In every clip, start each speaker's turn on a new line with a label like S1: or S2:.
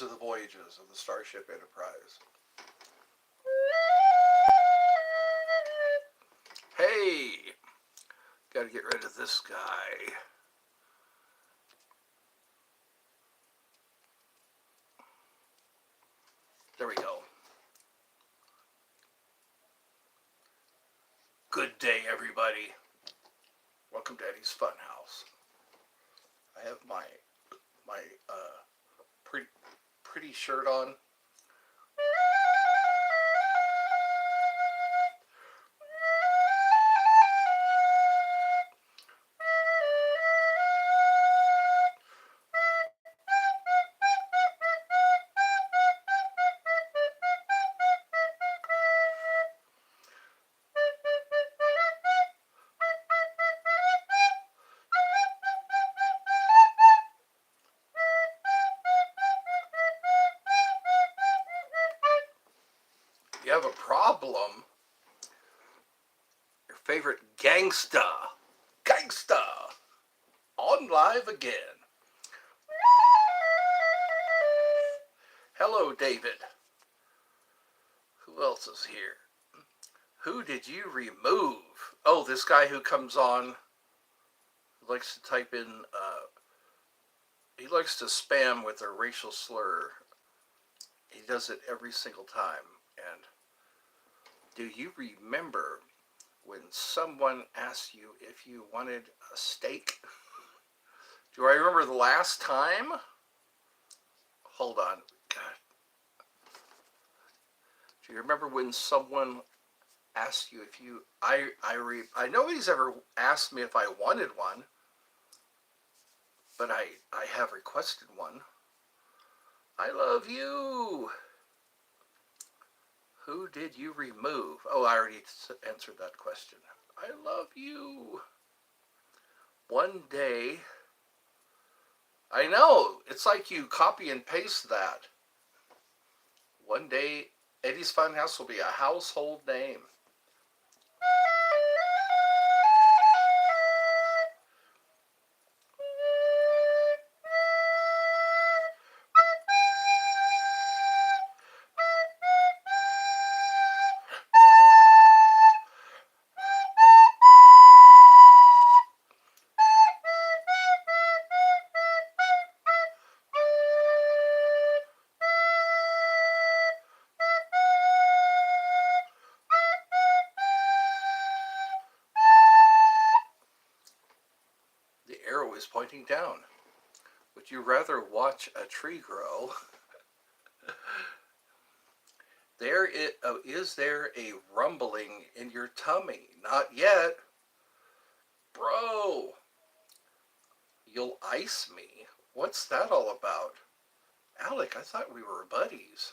S1: of the voyages of the Starship Enterprise. Hey, gotta get rid of this guy. There we go. Good day, everybody. Welcome to Eddie's Funhouse. I have my pretty shirt on. You have a problem. Your favorite gangsta. On live again. Hello, David. Who else is here? Who did you remove? Oh, this guy who comes on, likes to type in, he likes to spam with a racial slur. He does it every single time. And do you remember when someone asked you if you wanted a steak? Do I remember the last time? Hold on. God. Do you remember when someone asked you if you... nobody's ever asked me if I wanted one, but I have requested one. I love you. Who did you remove? Oh, I already answered that question. I love you. One day... I know, it's like you copy and paste that. One day, Eddie's Funhouse will be a household name. The arrow is pointing down. Would you rather watch a tree grow? Is there a rumbling in your tummy? Not yet. Bro, you'll ice me? What's that all about? Alec, I thought we were buddies.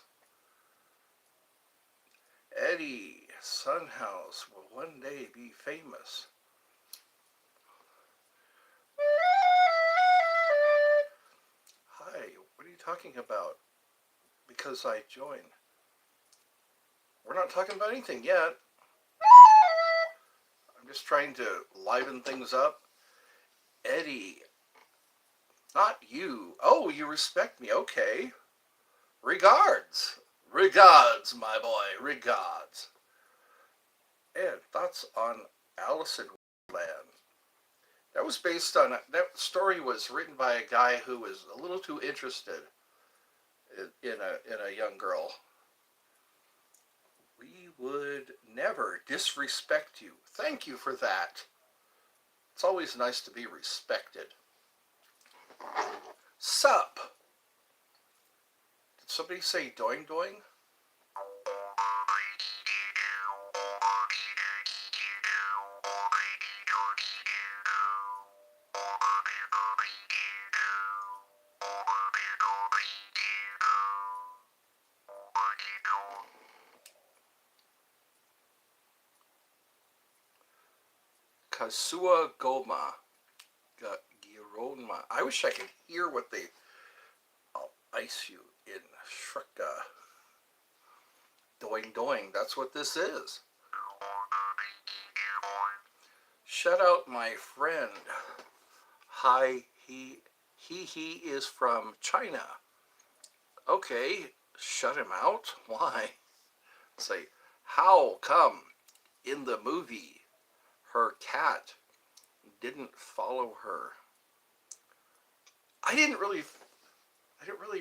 S1: Eddie, Sunhouse will one day be famous. Hi, what are you talking about? Because I joined. We're not talking about anything yet. I'm just trying to liven things up. Eddie, not you. Oh, you respect me. Okay. Regards. Regards, my boy. Regards. And thoughts on Alice in Wonderland. That was based on, that story was written by a guy who was a little too interested in a young girl. We would never disrespect you. Thank you for that. It's always nice to be respected. Sup? Did somebody say doing doing? Kasua Goma. Gironma. I wish I could hear what they... I'll ice you in Shrika. Doing doing. That's what this is. Shout out my friend. Hi, he is from China. Okay, shut him out? Why? Say, how come in the movie her cat didn't follow her? I didn't really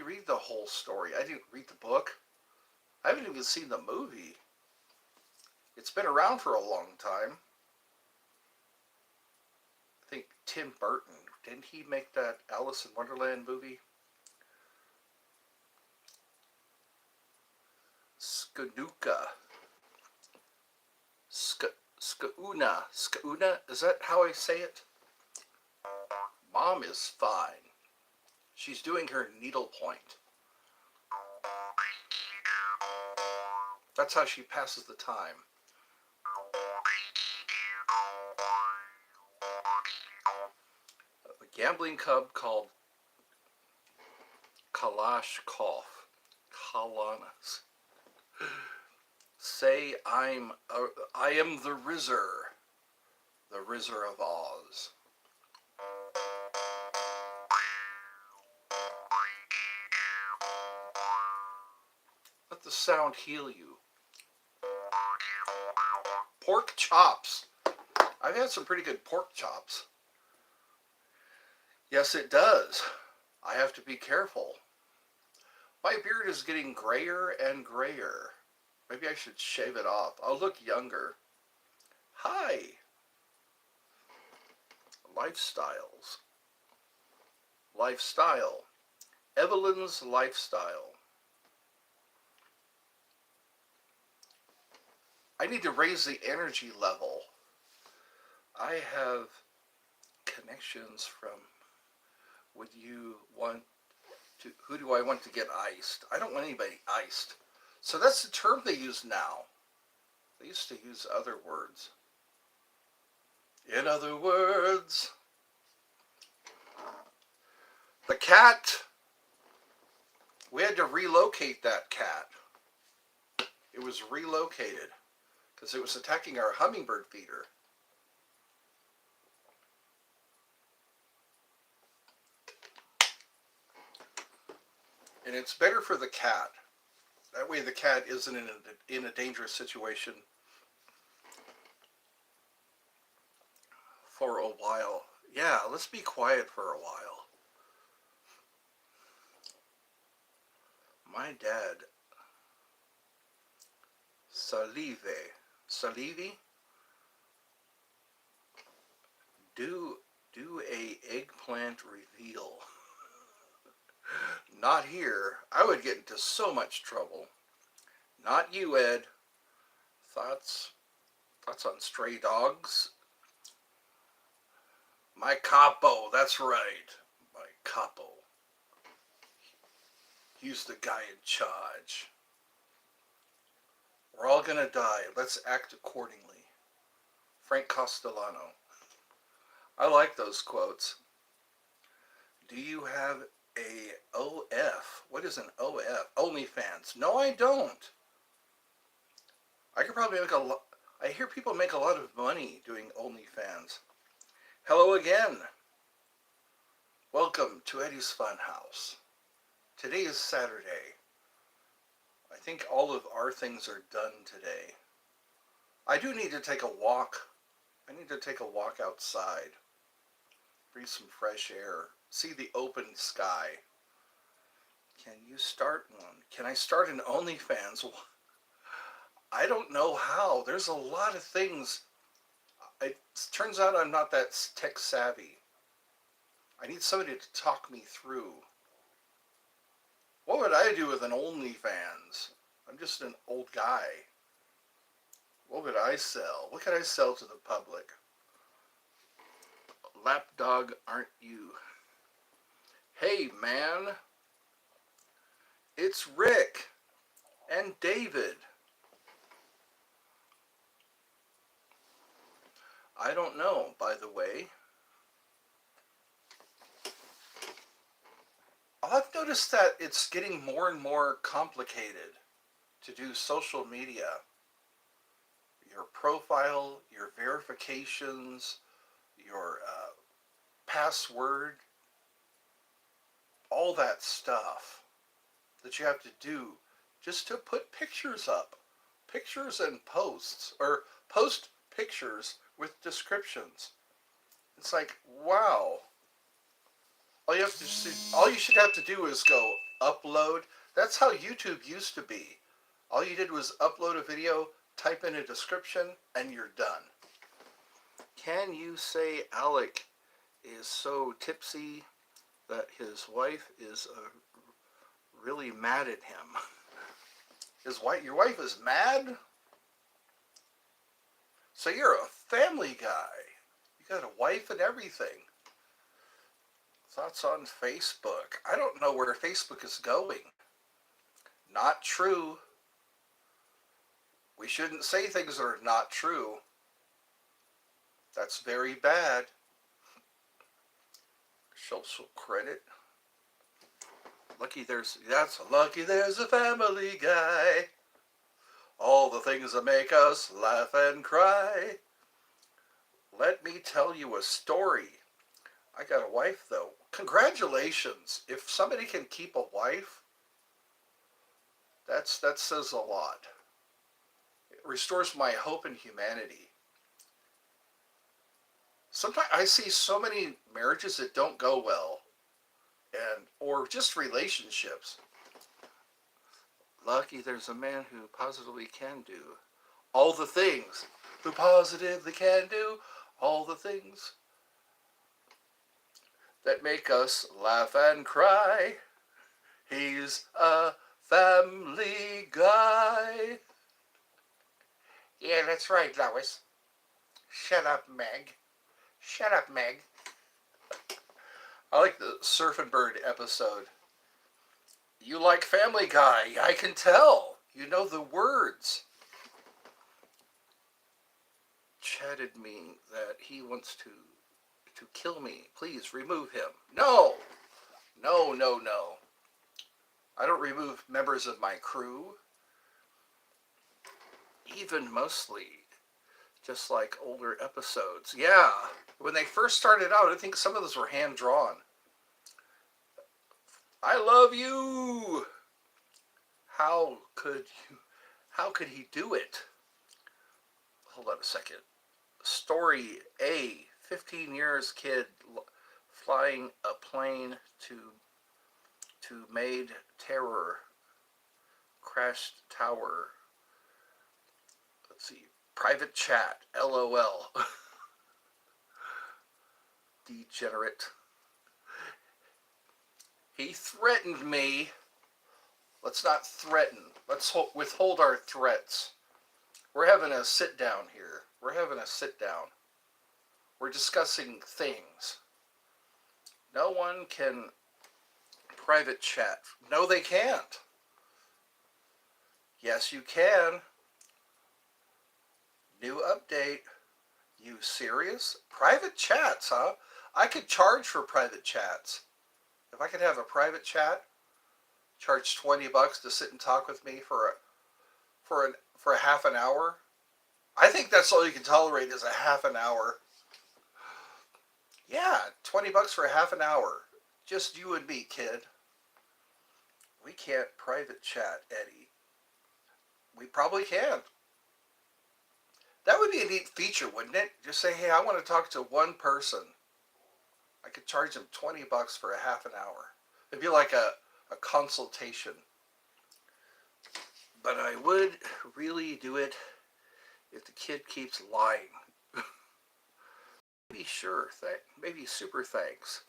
S1: read the whole story. I didn't read the book. I haven't even seen the movie. It's been around for a long time. I think Tim Burton, didn't he make that Alice in Wonderland movie? Skanuka. Skauna. Is that how I say it? Mom is fine. She's doing her needlepoint. That's how she passes the time. A gambling cub called Kalashkov. Kalanas. Say I am the Rizzer of Oz. Let the sound heal you. Pork chops. I've had some pretty good pork chops. Yes, it does. I have to be careful. My beard is getting grayer and grayer. Maybe I should shave it off. I'll look younger. Hi. Lifestyles. Lifestyle. Evelyn's lifestyle. I need to raise the energy level. I have connections from, would you want to, who do I want to get iced? I don't want anybody iced. So that's the term they use now. They used to use other words. In other words, the cat, we had to relocate that cat. It was relocated because it was attacking our hummingbird feeder. And it's better for the cat. That way the cat isn't in a dangerous situation for a while. Yeah, let's be quiet for a while. My dad, Salivi, do a eggplant reveal. Not here. I would get into so much trouble. Not you, Ed. Thoughts on stray dogs? My capo, that's right. My capo. He's the guy in charge. We're all gonna die. Let's act accordingly. Frank Castellano. I like those quotes. Do you have a OF? What is an OF? OnlyFans. No, I don't. I could probably make a lot. I hear people make a lot of money doing OnlyFans. Hello again. Welcome to Eddie's Funhouse. Today is Saturday. I think all of our things are done today. I do need to take a walk. I need to take a walk outside. Breathe some fresh air. See the open sky. Can you start one? Can I start an OnlyFans? I don't know how. There's a lot of things. It turns out I'm not that tech savvy. I need somebody to talk me through. What would I do with an OnlyFans? I'm just an old guy. What would I sell? What could I sell to the public? Lapdog, aren't you? Hey, man. It's Rick and David. I don't know, by the way. I've noticed that it's getting more and more complicated to do social media. Your profile, your verifications, your password, all that stuff. that you have to do just to put pictures up. Pictures and posts, or post pictures with descriptions. It's like, wow. All you should have to do is go upload. That's how YouTube used to be. All you did was upload a video, type in a description, and you're done. Can you say Alec is so tipsy that his wife is really mad at him? Your wife is mad? So you're a family guy. You got a wife and everything. Thoughts on Facebook? I don't know where Facebook is going. Not true. We shouldn't say things that are not true. That's very bad. Social credit. That's lucky there's a family guy. All the things that make us laugh and cry. Let me tell you a story. I got a wife though. Congratulations. If somebody can keep a wife, that says a lot. It restores my hope in humanity. Sometimes I see so many marriages that don't go well, or just relationships. Lucky there's a man who positively can do all the things. Who positively can do all the things that make us laugh and cry. He's a family guy. Yeah, that's right, Lois. Shut up, Meg. Shut up, Meg. I like the Surf and Bird episode. You like Family Guy, I can tell. You know the words. Chatted me that he wants to kill me. Please remove him. No. No, no, no. I don't remove members of my crew. Even mostly just like older episodes. Yeah. When they first started out, I think some of those were hand-drawn. I love you. How could he do it? Hold on a second. Story A, 15 years kid flying a plane to Maid Terror, crashed tower. Let's see, private chat, LOL. Degenerate. He threatened me. Let's not threaten. Let's withhold our threats. We're having a sit down here. We're having a sit down. We're discussing things. No one can private chat. No, they can't. Yes, you can. New update. You serious? Private chats, huh? I could charge for private chats. If I could have a private chat, charge $20 to sit and talk with me for a half an hour. I think that's all you can tolerate is a half an hour. Yeah, $20 for a half an hour. Just you and me, kid. We can't private chat, Eddie. We probably can't. That would be a neat feature, wouldn't it? Just say, hey, I want to talk to one person. I could charge them $20 for a half an hour. It'd be like a consultation. But I would really do it if the kid keeps lying. Maybe sure, maybe super thanks.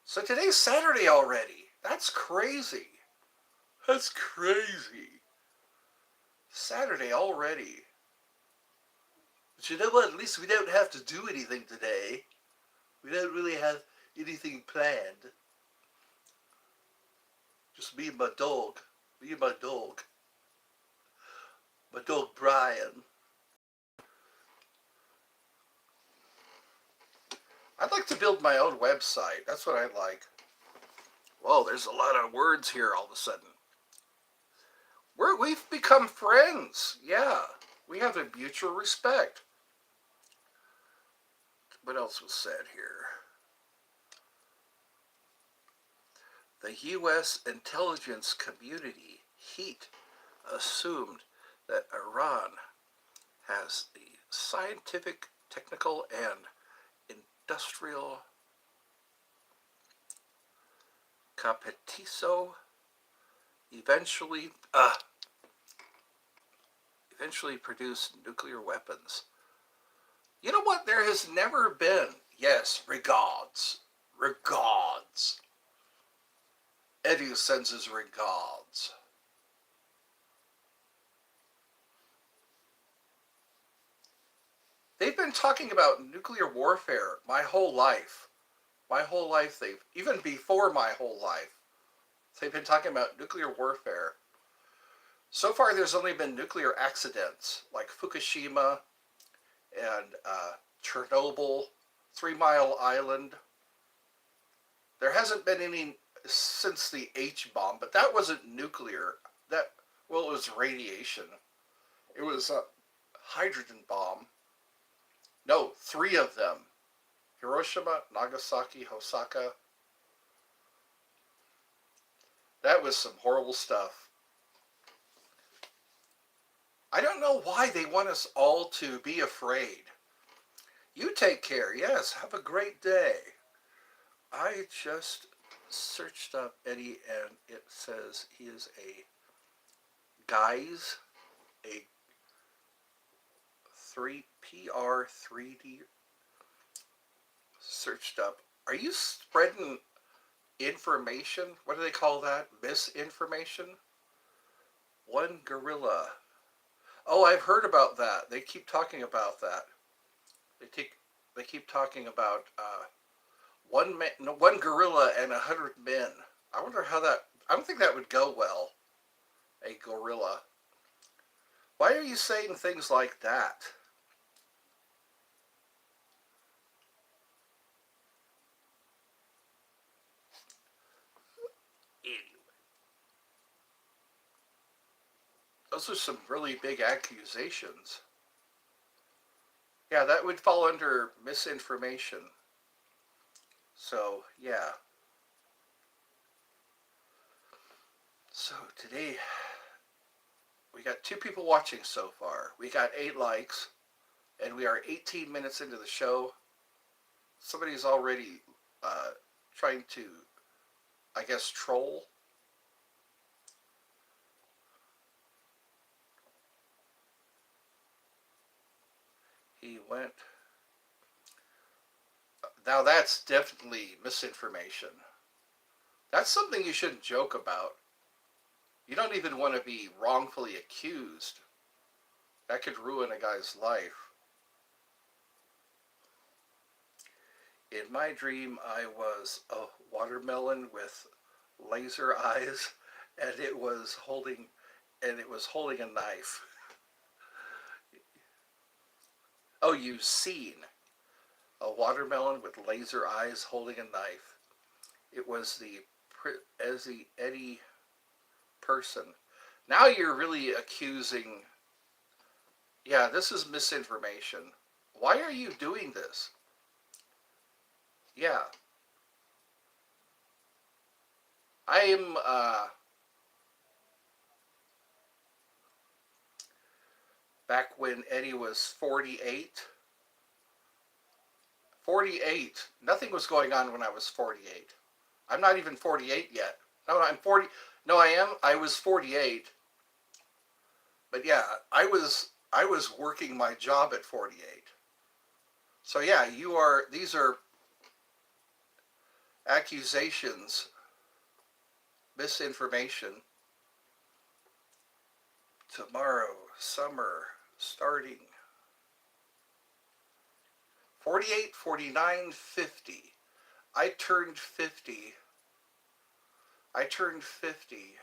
S1: So today's Saturday already. That's crazy. That's crazy. Saturday already. But you know what? At least we don't have to do anything today. We don't really have anything planned. Just me and my dog. Me and my dog. My dog Brian. I'd like to build my own website. That's what I like. Whoa, there's a lot of words here all of a sudden. We've become friends. Yeah, we have a mutual respect. What else was said here? The U.S. intelligence community, heat, assumed that Iran has the scientific, technical, and industrial competizo eventually eventually produce nuclear weapons. You know what? There has never been, yes, regards. Eddie sends his regards. They've been talking about nuclear warfare my whole life. My whole life, even before my whole life, they've been talking about nuclear warfare. So far, there's only been nuclear accidents like Fukushima and Chernobyl, 3 Mile Island. There hasn't been any since the H bomb, but that wasn't nuclear. That well, it was radiation. It was a hydrogen bomb. No, 3 of them: Hiroshima, Nagasaki, Osaka. That was some horrible stuff. I don't know why they want us all to be afraid. You take care. Yes, have a great day. I just searched up Eddie and it says he is a guys, a 3PR3D searched up. Are you spreading information? What do they call that? Misinformation? One gorilla. Oh, I've heard about that. They keep talking about that. They keep talking about one man, no, one gorilla and 100 men. I wonder how that. I don't think that would go well. A gorilla. Why are you saying things like that? Anyway, those are some really big accusations. Yeah, that would fall under misinformation. So, yeah. So, today we got 2 people watching so far. We got 8 likes, and we are 18 minutes into the show. Somebody's already trying to, I guess, troll. He went. Now, that's definitely misinformation. That's something you shouldn't joke about. You don't even want to be wrongfully accused. That could ruin a guy's life. In my dream, I was a watermelon with laser eyes, and it was holding a knife. Oh, you've seen a watermelon with laser eyes holding a knife. It was the Eddie person. Now you're really accusing. Yeah, this is misinformation. Why are you doing this? Yeah, I am. Back when Eddie was 48. 48. Nothing was going on when I was 48. I'm not even 48 yet. No, I'm 40. No, I am. I was 48. But yeah, I was working my job at 48. So yeah, you are. These are accusations, misinformation. Tomorrow, summer, starting 48, 49, 50. I turned 50. I turned 50.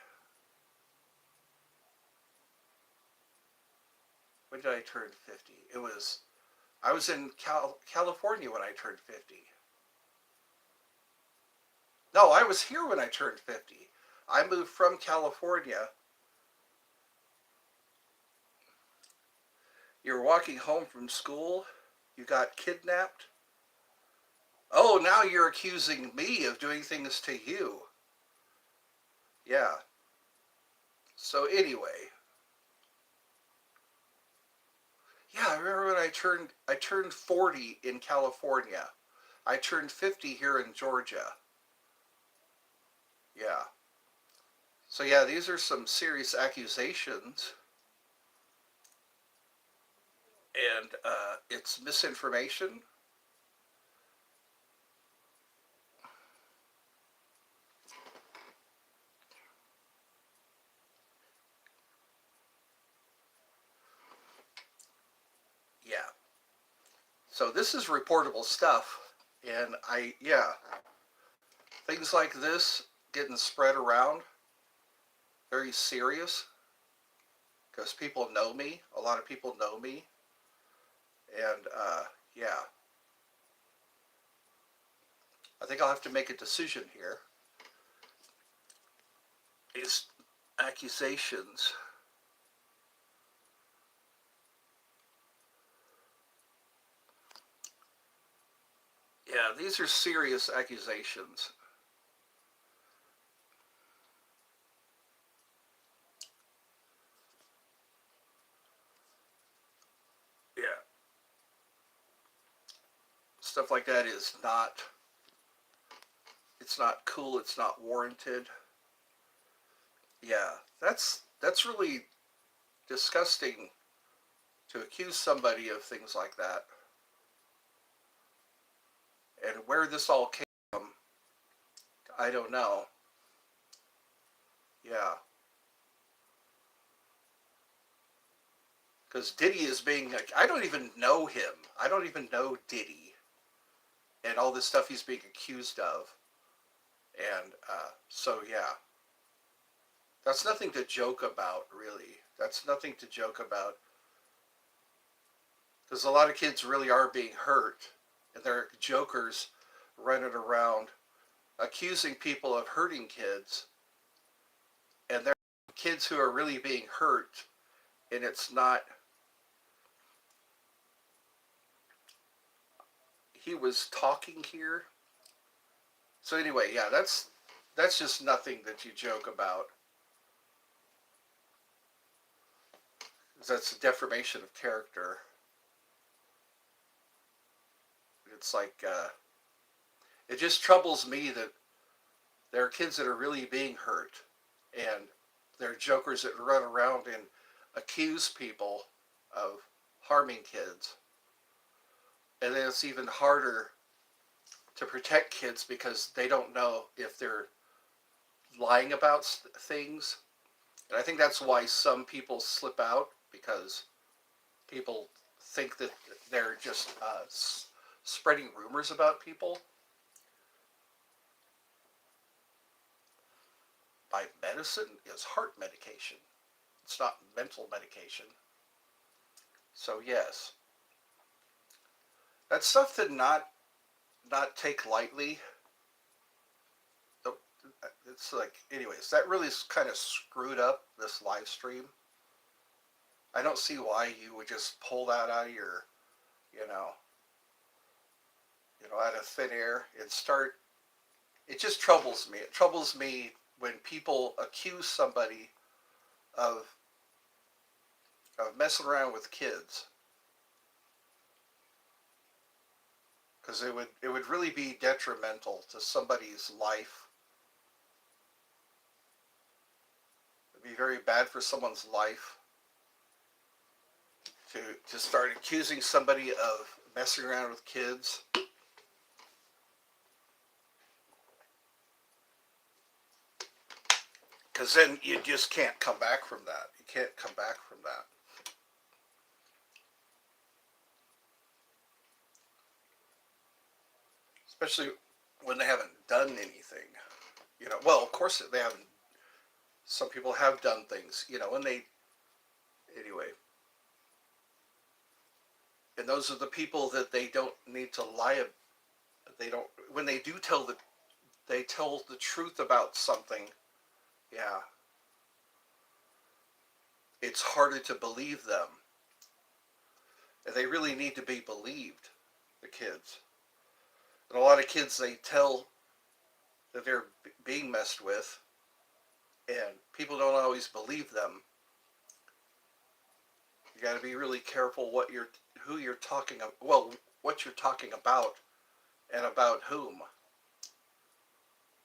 S1: When did I turn 50? I was in California when I turned 50. No, I was here when I turned 50. I moved from California. You're walking home from school. You got kidnapped. Oh, now you're accusing me of doing things to you. yeah. So anyway, yeah, I remember when I turned 40 in California. I turned 50 here in Georgia. Yeah. So yeah, these are some serious accusations, and it's misinformation. Yeah. So this is reportable stuff, and yeah, things like this getting spread around, very serious, because people know me. A lot of people know me, and yeah, I think I'll have to make a decision here. These accusations. Yeah, these are serious accusations. Yeah, stuff like that is not. It's not cool. It's not warranted. Yeah, that's really disgusting to accuse somebody of things like that. And where this all came from, I don't know. Yeah, because Diddy is being like, I don't even know him. I don't even know Diddy and all this stuff he's being accused of. And so, yeah, that's nothing to joke about, really. That's nothing to joke about because a lot of kids really are being hurt, and they're jokers running around accusing people of hurting kids, and they're kids who are really being hurt, and it's not. He was talking here. So anyway, yeah, that's just nothing that you joke about. That's a deformation of character. It's like it just troubles me that there are kids that are really being hurt, and there are jokers that run around and accuse people of harming kids, and then it's even harder to protect kids because they don't know if they're lying about things. And I think that's why some people slip out because people think that they're just spreading rumors about people by medicine is heart medication. It's not mental medication. So yes, that's stuff to not take lightly. It's like, anyways, that really kind of screwed up this live stream. I don't see why you would just pull that out of your, you know, out of thin air and start. It just troubles me. It troubles me when people accuse somebody of messing around with kids, because it would really be detrimental to somebody's life. It'd be very bad for someone's life to start accusing somebody of messing around with kids. Because then you just can't come back from that. You can't come back from that. Especially when they haven't done anything. Well, of course they haven't. Some people have done things. When they anyway, and those are the people that they don't need to lie. They don't. When they do they tell the truth about something. Yeah, it's harder to believe them, and they really need to be believed. The kids, and a lot of kids, they tell that they're being messed with, people don't always believe them. You got to be really careful who you're talking about. Well, what you're talking about and about whom.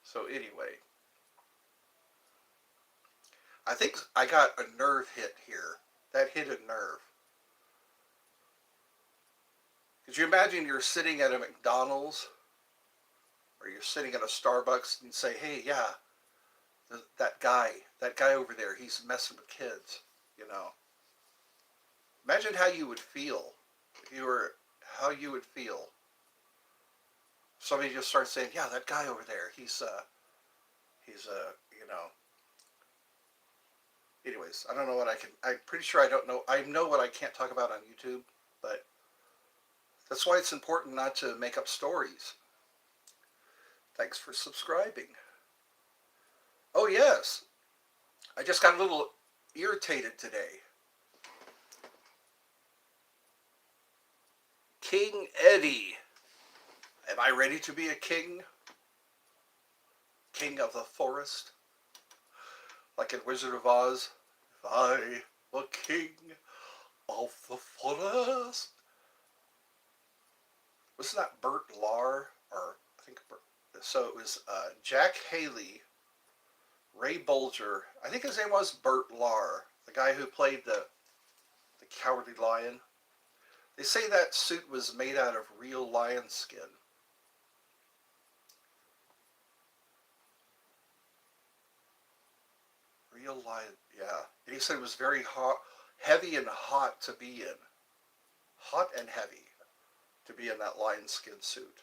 S1: So anyway, I think I got a nerve hit here. That hit a nerve. Could you imagine you're sitting at a McDonald's or you're sitting at a Starbucks and say, hey, yeah, that guy over there, he's messing with kids, you know. Imagine how you would feel if you were, how you would feel. Somebody just starts saying, yeah, that guy over there, you know. Anyways, I don't know what I'm pretty sure I know what I can't talk about on YouTube, but that's why it's important not to make up stories. Thanks for subscribing. Oh yes, I just got a little irritated today. King Eddie. Am I ready to be a king? King of the forest? Like in Wizard of Oz? If I were king of the forest. Wasn't that Bert Lahr? Or I think so it was Jack Haley, Ray Bolger. I think his name was Bert Lahr, the guy who played the Cowardly Lion. They say that suit was made out of real lion skin. Real lion, yeah. And he said it was very hot, heavy and hot to be in. Hot and heavy to be in that lion skin suit.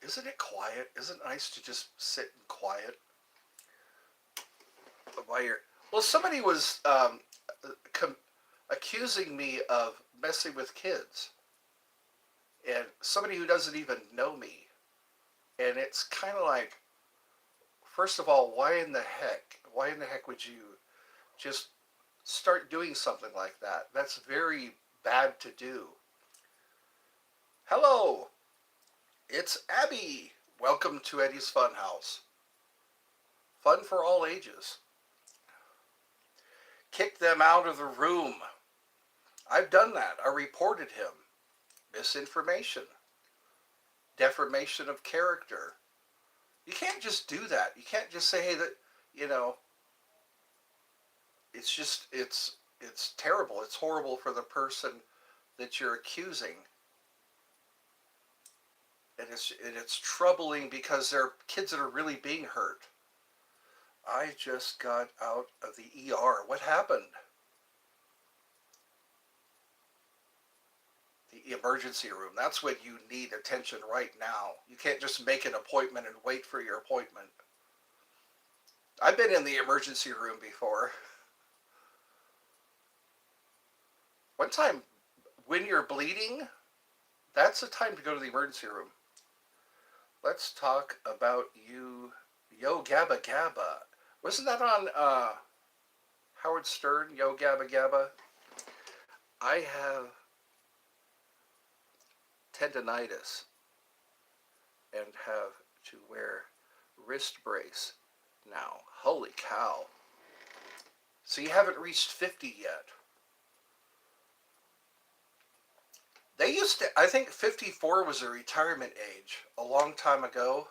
S1: Isn't it quiet? Isn't it nice to just sit in quiet? Well, somebody was accusing me of messing with kids. And somebody who doesn't even know me. And it's kind of like, first of all, why in the heck would you just start doing something like that? That's very bad to do. Hello, it's Abby. Welcome to Eddie's Funhouse. Fun for all ages. Kick them out of the room. I've done that. I reported him. Misinformation. Defamation of character. You can't just do that. You can't just say, hey, that, you know, it's terrible. It's horrible for the person that you're accusing. And it's troubling because there are kids that are really being hurt. I just got out of the ER. What happened? The emergency room. That's when you need attention right now. You can't just make an appointment and wait for your appointment. I've been in the emergency room before. One time, when you're bleeding, that's the time to go to the emergency room. Let's talk about you, Yo Gabba Gabba. Wasn't that on Howard Stern, Yo Gabba Gabba? I have tendonitis and have to wear wrist brace now. Holy cow. So you haven't reached 50 yet. They used to, I think 54 was a retirement age a long time ago.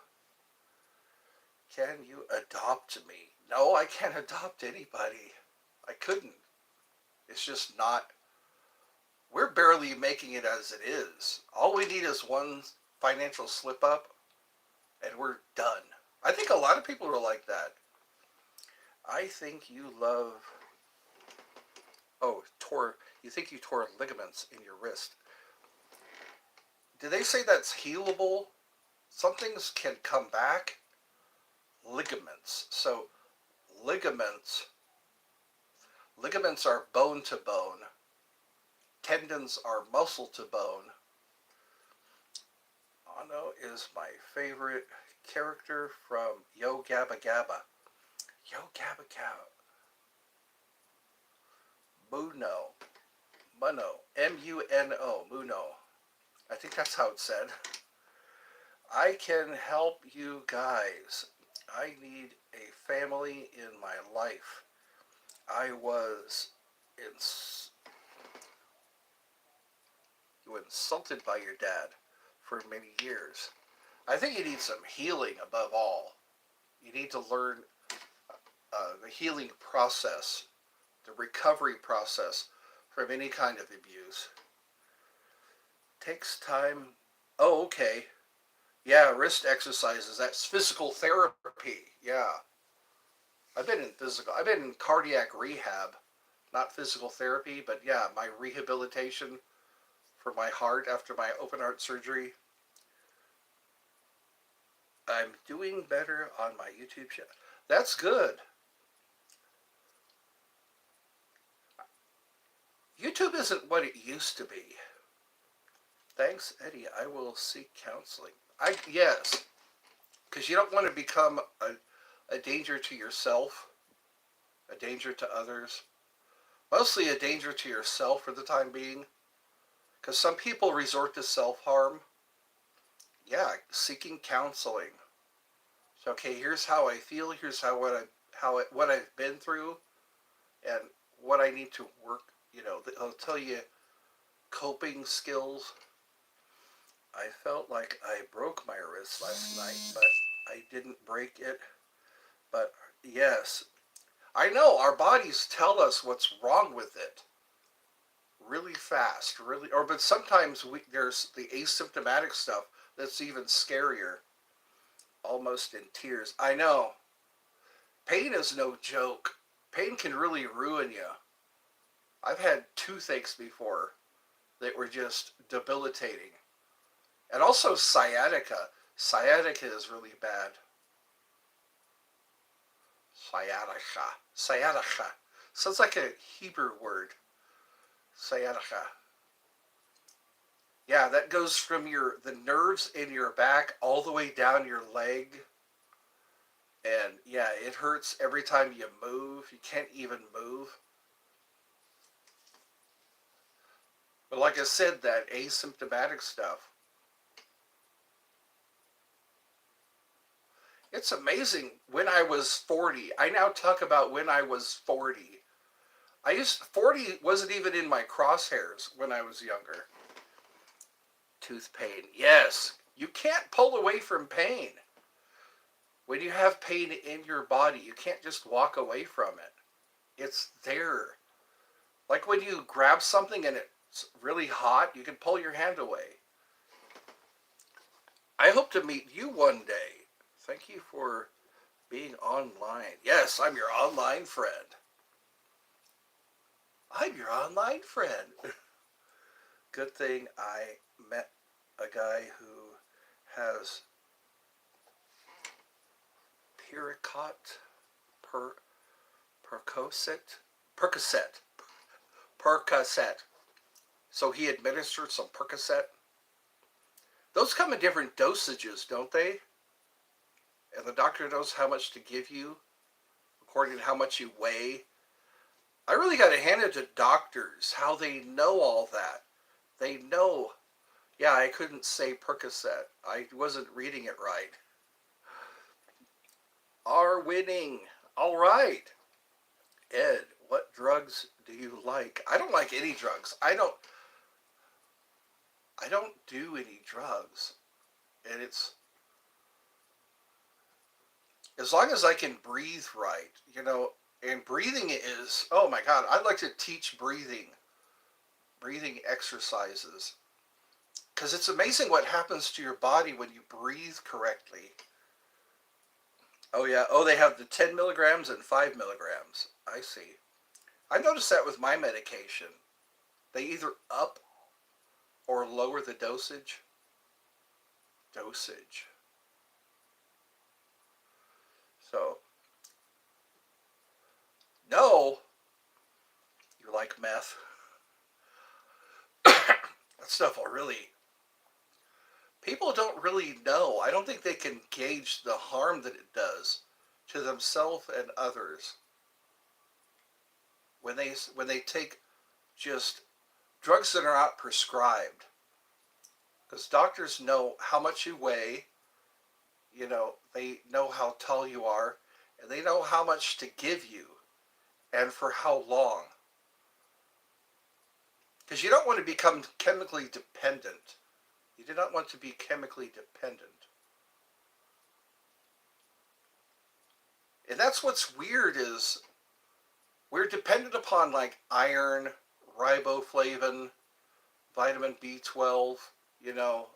S1: Can you adopt me? No, I can't adopt anybody. I couldn't. It's just not. We're barely making it as it is. All we need is one financial slip up and we're done. I think a lot of people are like that. I think you love... Oh, you think you tore ligaments in your wrist. Did they say that's healable? Some things can come back. Ligaments. So ligaments are bone to bone. Tendons are muscle to bone. Ano is my favorite character from Yo Gabba Gabba. Yo Gabba Gabba. Muno. Muno. M-U-N-O. Muno. I think that's how it's said. I can help you guys. I need a family in my life. I was ins- insulted by your dad for many years. I think you need some healing above all. You need to learn the healing process, the recovery process from any kind of abuse. Takes time. Oh, okay. Yeah, wrist exercises. That's physical therapy. Yeah. I've been in cardiac rehab, not physical therapy, but yeah, my rehabilitation for my heart after my open heart surgery. I'm doing better on my YouTube channel. That's good. YouTube isn't what it used to be. Thanks, Eddie. I will seek counseling. Yes, because you don't want to become a danger to yourself, a danger to others, mostly a danger to yourself for the time being. Because some people resort to self-harm. Yeah, seeking counseling. So, okay, here's how I feel. Here's what I've been through, and what I need to work. They'll tell you coping skills. I felt like I broke my wrist last night, but I didn't break it. But yes, I know our bodies tell us what's wrong with it really fast, really. But sometimes there's the asymptomatic stuff that's even scarier, almost in tears. I know. Pain is no joke. Pain can really ruin you. I've had toothaches before that were just debilitating. And also sciatica. Sciatica is really bad. Sciatica. Sciatica. Sounds like a Hebrew word. Sciatica. Yeah, that goes from the nerves in your back all the way down your leg. And yeah, it hurts every time you move. You can't even move. But like I said, that asymptomatic stuff, it's amazing. When I was 40, I now talk about when I was 40. 40 wasn't even in my crosshairs when I was younger. Tooth pain. Yes, you can't pull away from pain. When you have pain in your body, you can't just walk away from it. It's there. Like when you grab something and it's really hot, you can pull your hand away. I hope to meet you one day. Thank you for being online. Yes, I'm your online friend. I'm your online friend. Good thing I met a guy who has Percocet, Percocet, Percocet, Percocet. So he administered some Percocet. Those come in different dosages, don't they? And the doctor knows how much to give you according to how much you weigh. I really got to hand it to doctors, how they know all that. They know. Yeah, I couldn't say Percocet. I wasn't reading it right. Are winning. All right. Ed, what drugs do you like? I don't like any drugs. I don't do any drugs. And it's as long as I can breathe right, and breathing is, oh my God, I'd like to teach breathing exercises. Because it's amazing what happens to your body when you breathe correctly. Oh, yeah. Oh, they have the 10 milligrams and 5 milligrams. I see. I noticed that with my medication. They either up or lower the dosage. Dosage. So, no, you like meth. That stuff will really. People don't really know. I don't think they can gauge the harm that it does to themselves and others when they take just drugs that are not prescribed. Because doctors know how much you weigh, they know how tall you are, and they know how much to give you and for how long. Because you don't want to become chemically dependent. You do not want to be chemically dependent. And that's what's weird is we're dependent upon like iron, riboflavin, vitamin B12, you know,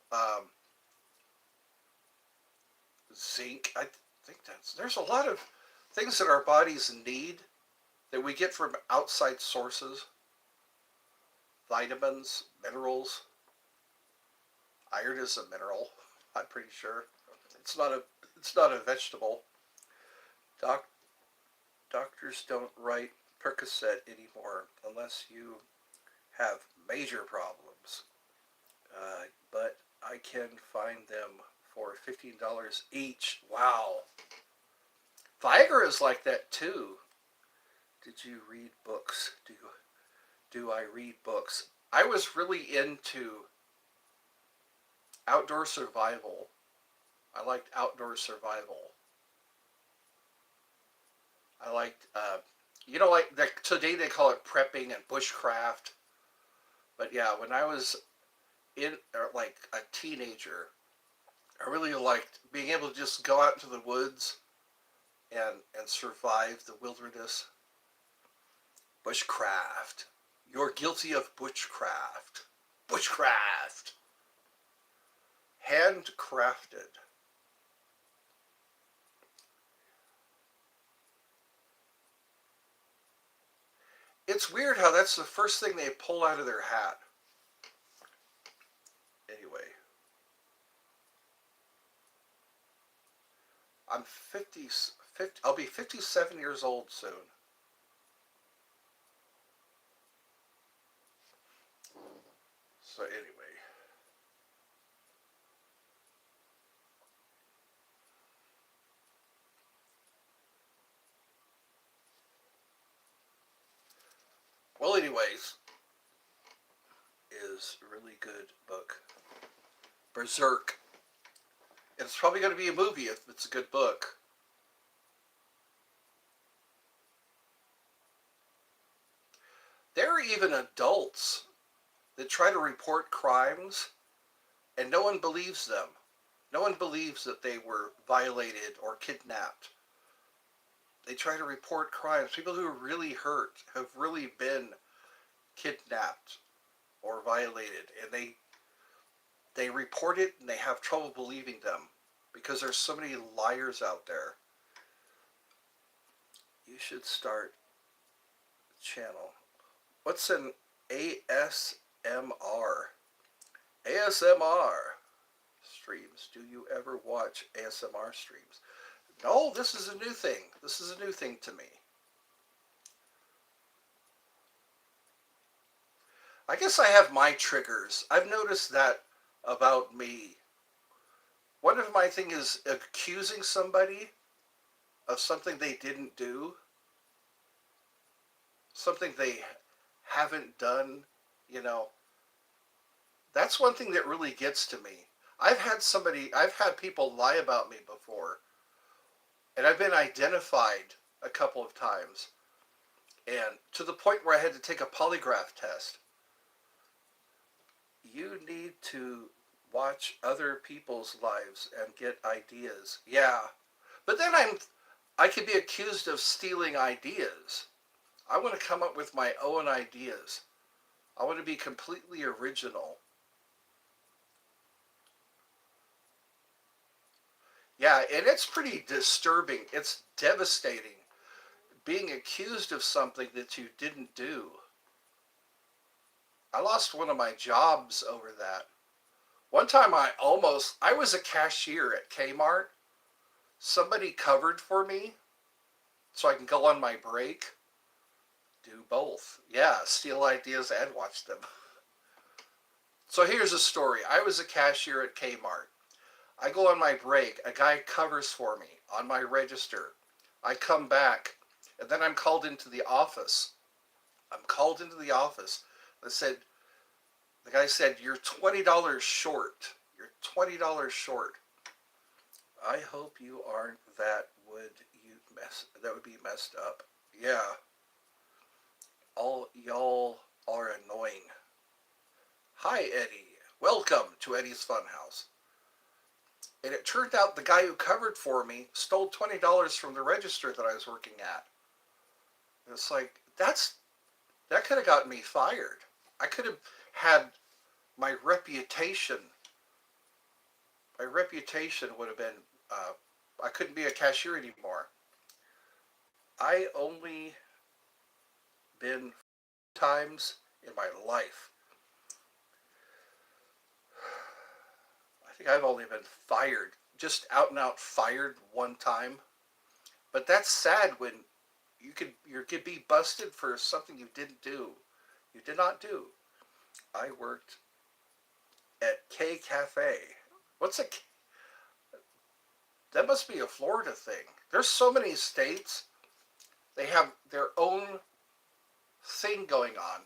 S1: zinc. I think there's a lot of things that our bodies need that we get from outside sources. Vitamins, minerals. Iron is a mineral. I'm pretty sure. It's not a it's not a vegetable. Doc, doctors don't write Percocet anymore unless you have major problems. But I can find them for $15 each. Wow. Viagra is like that too. Did you read books? Do I read books? I was really into outdoor survival. I liked outdoor survival. I liked, like today they call it prepping and bushcraft. But yeah, when I was like a teenager, I really liked being able to just go out into the woods and survive the wilderness. Bushcraft. You're guilty of bushcraft. Bushcraft. Handcrafted. It's weird how that's the first thing they pull out of their hat. Anyway, I'm 50. I'll be 57 years old soon. So anyway, anyways, is a really good book. Berserk. It's probably going to be a movie if it's a good book. There are even adults that try to report crimes and no one believes them. No one believes that they were violated or kidnapped. They try to report crimes. People who are really hurt have really been kidnapped or violated, and they report it and they have trouble believing them because there's so many liars out there. You should start a channel. What's an ASMR? ASMR streams. Do you ever watch ASMR streams? No, this is a new thing. This is a new thing to me. I guess I have my triggers. I've noticed that about me. One of my things is accusing somebody of something they didn't do, something they haven't done, you know. That's one thing that really gets to me. I've had people lie about me before, and I've been identified a couple of times, and to the point where I had to take a polygraph test. You need to watch other people's lives and get ideas. Yeah. But then I could be accused of stealing ideas. I want to come up with my own ideas. I want to be completely original. Yeah, and it's pretty disturbing. It's devastating being accused of something that you didn't do. I lost one of my jobs over that. One time I was a cashier at Kmart. Somebody covered for me so I can go on my break. Do both. Yeah, steal ideas and watch them. So here's a story. I was a cashier at Kmart. I go on my break. A guy covers for me on my register. I come back, and then I'm called into the office. I'm called into the office. The guy said, "You're $20 short. You're $20 short." I hope you aren't. That would be messed up. Yeah, all y'all are annoying. Hi, Eddie. Welcome to Eddie's Funhouse. And it turned out the guy who covered for me stole $20 from the register that I was working at. It's like that could have gotten me fired. I could have had my reputation. My reputation would have been. I couldn't be a cashier anymore. I only been times in my life. I think I've only been fired, just out and out fired one time. But that's sad when you could be busted for something you didn't do. You did not do. I worked at K Cafe. What's a that must be a Florida thing. There's so many states. They have their own thing going on.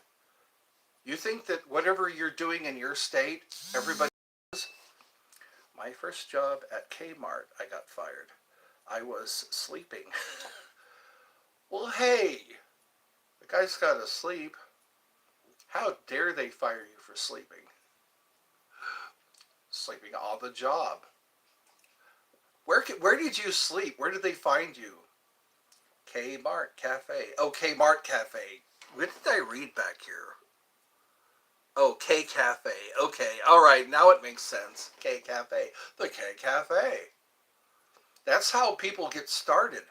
S1: You think that whatever you're doing in your state, everybody does? My first job at Kmart, I got fired. I was sleeping. Well, hey, the guy's got to sleep. How dare they fire you for sleeping? Sleeping on the job. Where did you sleep? Where did they find you? Kmart Cafe. Oh, Kmart Cafe. What did I read back here? Oh, K Cafe. Okay, all right, now it makes sense. K Cafe. The K Cafe. That's how people get started.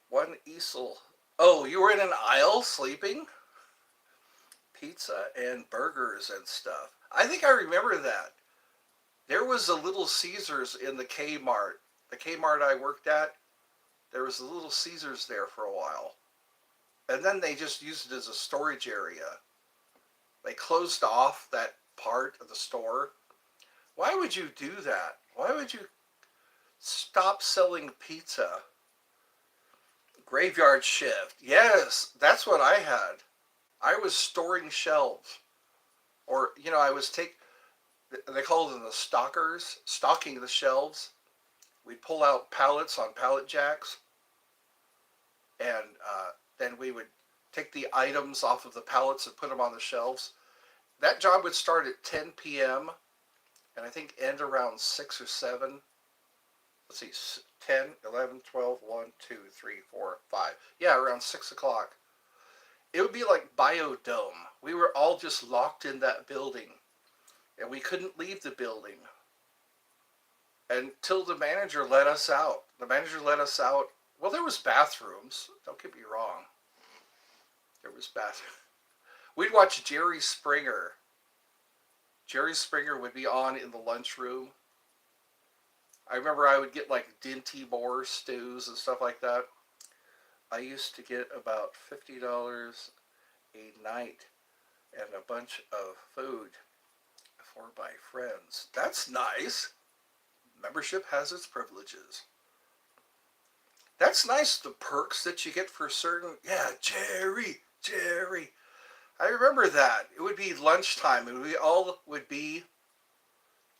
S1: One easel. Oh, you were in an aisle sleeping? Pizza and burgers and stuff. I think I remember that. There was a Little Caesars in the Kmart. The Kmart I worked at, there was a Little Caesars there for a while. And then they just used it as a storage area. They closed off that part of the store. Why would you do that? Why would you stop selling pizza? Graveyard shift. Yes, that's what I had. I was storing shelves. Or, I was they call them the stockers, stocking the shelves. We'd pull out pallets on pallet jacks, and then we would take the items off of the pallets and put them on the shelves. That job would start at 10 p.m. and I think end around 6 or 7. Let's see, 10, 11, 12, 1, 2, 3, 4, 5. Yeah, around 6 o'clock. It would be like Biodome. We were all just locked in that building, and we couldn't leave the building until the manager let us out. The manager let us out. Well, there was bathrooms. Don't get me wrong. There was bathrooms. We'd watch Jerry Springer. Jerry Springer would be on in the lunchroom. I remember I would get like Dinty Moore stews and stuff like that. I used to get about $50 a night and a bunch of food for my friends. That's nice. Membership has its privileges. That's nice, the perks that you get for certain. Yeah, Jerry. I remember that. It would be lunchtime, and we all would be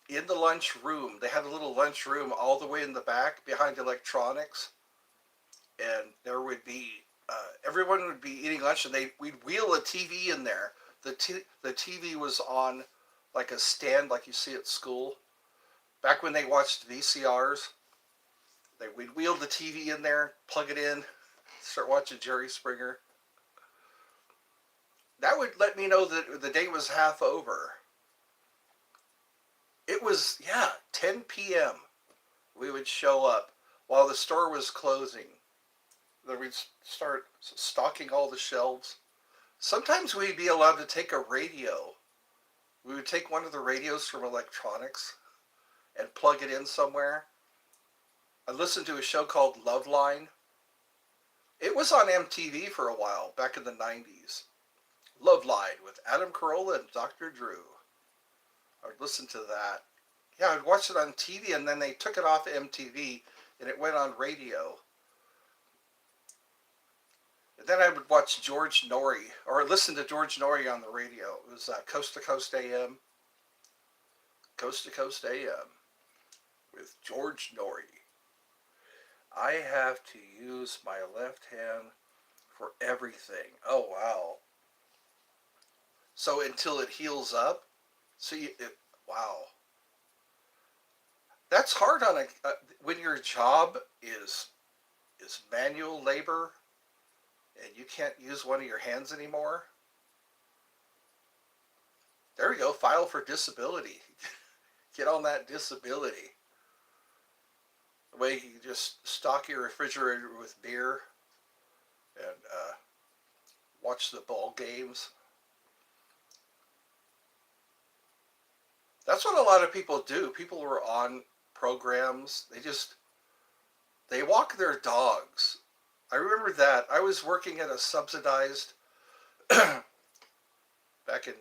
S1: in the lunch room. They had a little lunch room all the way in the back behind electronics, and there would be everyone would be eating lunch, and we'd wheel a TV in there. The TV was on like a stand, like you see at school. Back when they watched VCRs, we'd wheel the TV in there, plug it in, start watching Jerry Springer. That would let me know that the day was half over. It was, yeah, 10 p.m. We would show up while the store was closing. Then we'd start stocking all the shelves. Sometimes we'd be allowed to take a radio. We would take one of the radios from electronics and plug it in somewhere. I listened to a show called Loveline. It was on MTV for a while, back in the 90s. Loveline with Adam Carolla and Dr. Drew. I would listen to that. Yeah, I'd watch it on TV, and then they took it off MTV, and it went on radio. And then I would watch George Norrie, or listen to George Norrie on the radio. It was Coast to Coast AM, Coast to Coast AM with George Norrie. I have to use my left hand for everything. Oh, wow. So until it heals up? So wow. That's hard on when your job is manual labor and you can't use one of your hands anymore. There we go, file for disability. Get on that disability. The way you just stock your refrigerator with beer and watch the ball games. That's what a lot of people do. People who are on programs, they walk their dogs. I remember that. I was working at a subsidized, back in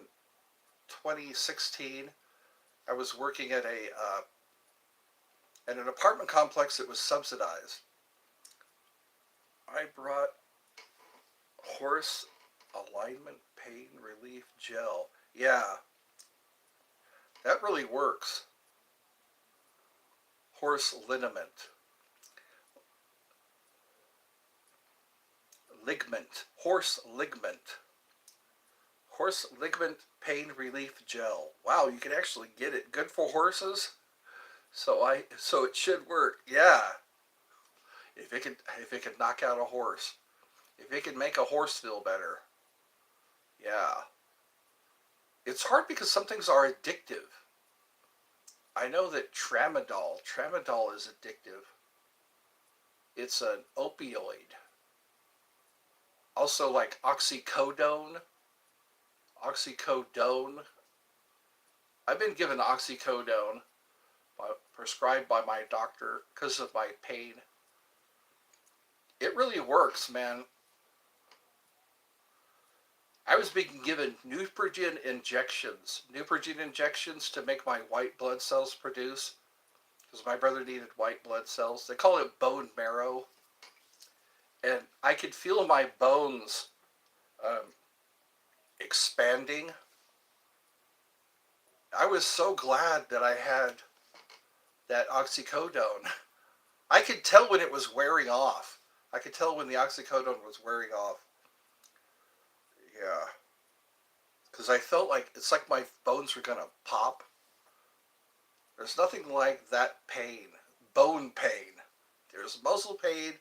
S1: 2016, I was working at an apartment complex that was subsidized. I brought horse alignment pain relief gel. Yeah, that really works. Horse liniment. Ligament. Horse ligament. Horse ligament pain relief gel. Wow, you can actually get it. Good for horses. So it should work. Yeah. If it could knock out a horse. If it can make a horse feel better. Yeah. It's hard because some things are addictive. I know that tramadol is addictive. It's an opioid. Also like oxycodone. I've been given oxycodone prescribed by my doctor because of my pain. It really works, man. I was being given Neupogen injections to make my white blood cells produce, because my brother needed white blood cells. They call it bone marrow. And I could feel my bones expanding. I was so glad that I had that oxycodone. I could tell when it was wearing off. I could tell when the oxycodone was wearing off. Yeah. Because I felt like, it's like my bones were going to pop. There's nothing like that pain. Bone pain. There's muscle pain,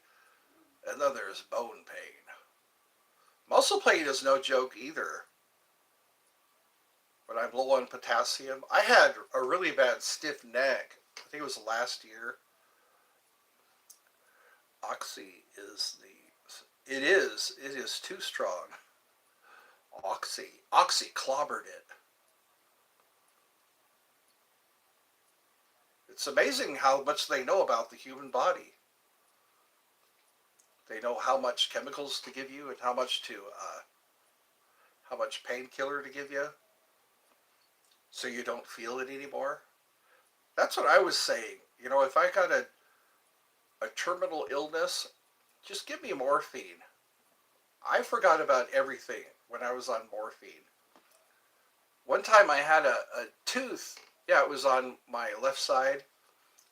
S1: and then there's bone pain. Muscle pain is no joke either. When I'm low on potassium, I had a really bad stiff neck. I think it was last year. It is too strong. Oxy clobbered it. It's amazing how much they know about the human body. They know how much chemicals to give you and how much painkiller to give you, so you don't feel it anymore. That's what I was saying. If I got a terminal illness, just give me morphine. I forgot about everything when I was on morphine. One time I had a tooth. Yeah, it was on my left side.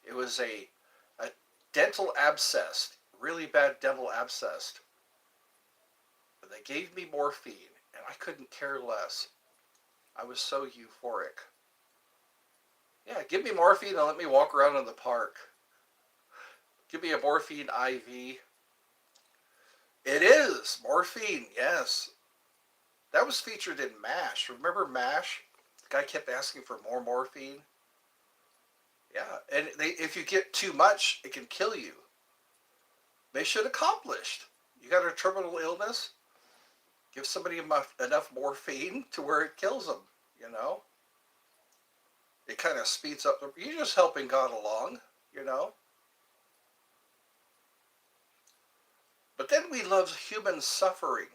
S1: It was a dental abscess, really bad dental abscess. But they gave me morphine, and I couldn't care less. I was so euphoric. Yeah, give me morphine and let me walk around in the park. Give me a morphine IV. It is morphine, yes. That was featured in MASH. Remember MASH? The guy kept asking for more morphine. Yeah, and if you get too much, it can kill you. Mission accomplished. You got a terminal illness? Give somebody enough morphine to where it kills them, It kind of speeds up. You're just helping God along. But then we love human suffering.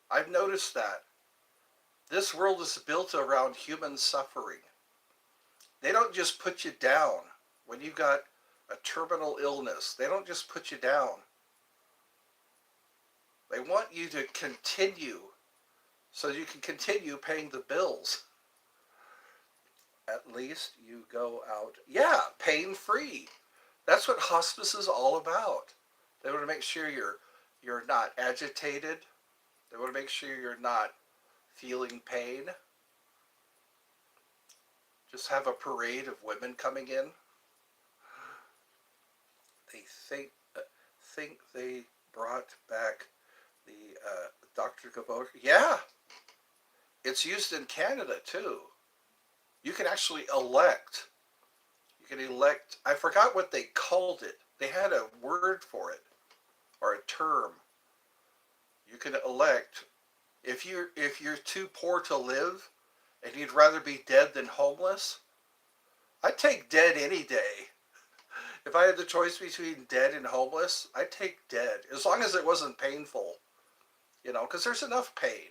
S1: I've noticed that. This world is built around human suffering. They don't just put you down when you've got a terminal illness. They don't just put you down. They want you to continue so you can continue paying the bills. At least you go out, yeah, pain free. That's what hospice is all about. They want to make sure you're not agitated. They want to make sure you're not feeling pain. Just have a parade of women coming in. They think they brought back the Dr. Kubota. Yeah, it's used in Canada too. You can actually elect. You can elect. I forgot what they called it. They had a word for it or a term. You can elect if you're too poor to live and you'd rather be dead than homeless. I'd take dead any day. If I had the choice between dead and homeless, I'd take dead as long as it wasn't painful. Because there's enough pain.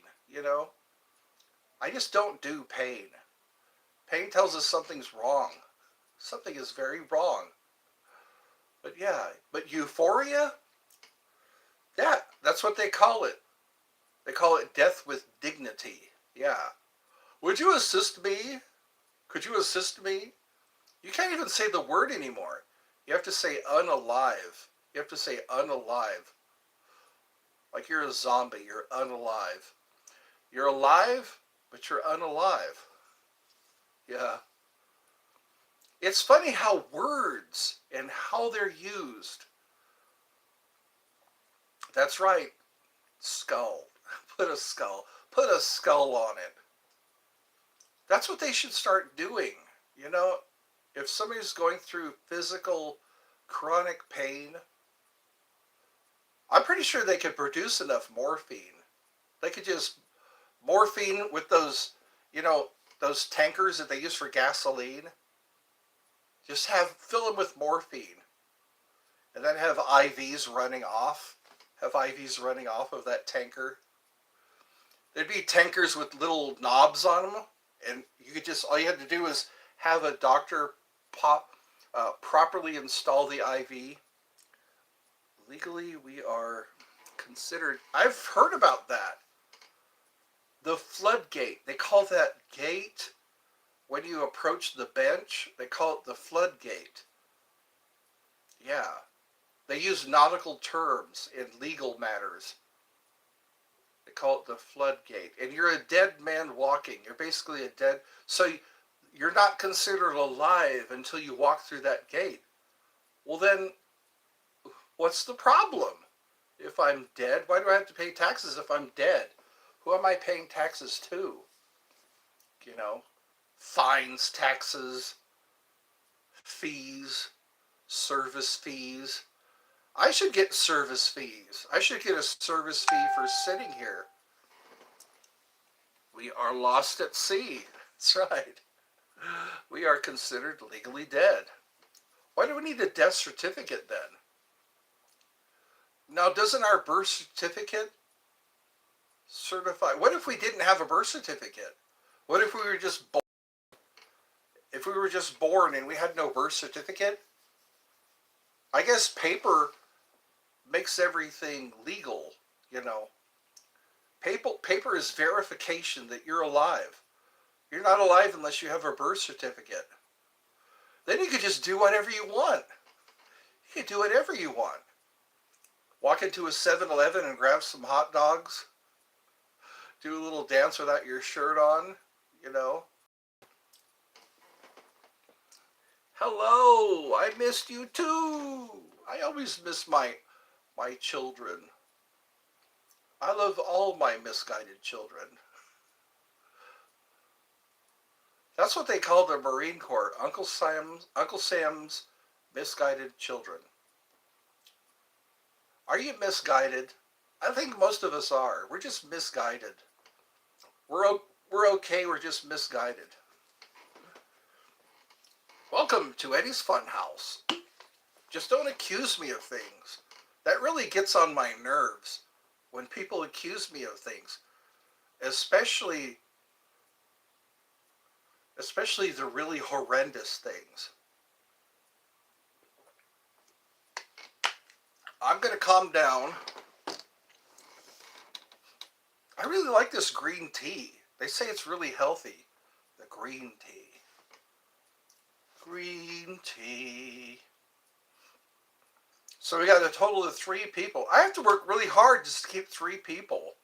S1: I just don't do pain. Pain tells us something's wrong. Something is very wrong. But yeah, but euphoria? Yeah, that's what they call it. They call it death with dignity. Yeah. Would you assist me? Could you assist me? You can't even say the word anymore. You have to say unalive. You have to say unalive. Like you're a zombie. You're unalive. You're alive, but you're unalive. Yeah. It's funny how words and how they're used. That's right. Skull. Put a skull. Put a skull on it. That's what they should start doing. If somebody's going through physical chronic pain, I'm pretty sure they could produce enough morphine. They could just morphine with those tankers that they use for gasoline. Just fill them with morphine, and then have IVs running off. Have IVs running off of that tanker. There'd be tankers with little knobs on them, and all you had to do is have a doctor properly install the IV. Legally, we are considered. I've heard about that. The floodgate. They call that gate when you approach the bench. They call it the floodgate. Yeah. They use nautical terms in legal matters. They call it the floodgate. And you're a dead man walking. You're basically a dead. So you're not considered alive until you walk through that gate. Well, then, what's the problem? If I'm dead, why do I have to pay taxes if I'm dead? Who am I paying taxes to? Fines, taxes, fees, service fees. I should get service fees. I should get a service fee for sitting here. We are lost at sea. That's right. We are considered legally dead. Why do we need a death certificate then? Now, doesn't our birth certificate certify? What if we didn't have a birth certificate? What if we were just born? If we were just born and we had no birth certificate? I guess paper makes everything legal. Paper is verification that you're alive. You're not alive unless you have a birth certificate. Then you could just do whatever you want. You could do whatever you want. Walk into a 7-Eleven and grab some hot dogs. Do a little dance without your shirt on. Hello, I missed you too. I always miss my children. I love all my misguided children. That's what they call the Marine Corps, Uncle Sam's misguided children. Are you misguided? I think most of us are. We're just misguided. We're okay, we're just misguided. Welcome to Eddie's Funhouse. Just don't accuse me of things. That really gets on my nerves when people accuse me of things. Especially the really horrendous things. I'm going to calm down. I really like this green tea. They say it's really healthy. The green tea. Green tea. So we got a total of 3 people. I have to work really hard just to keep 3 people.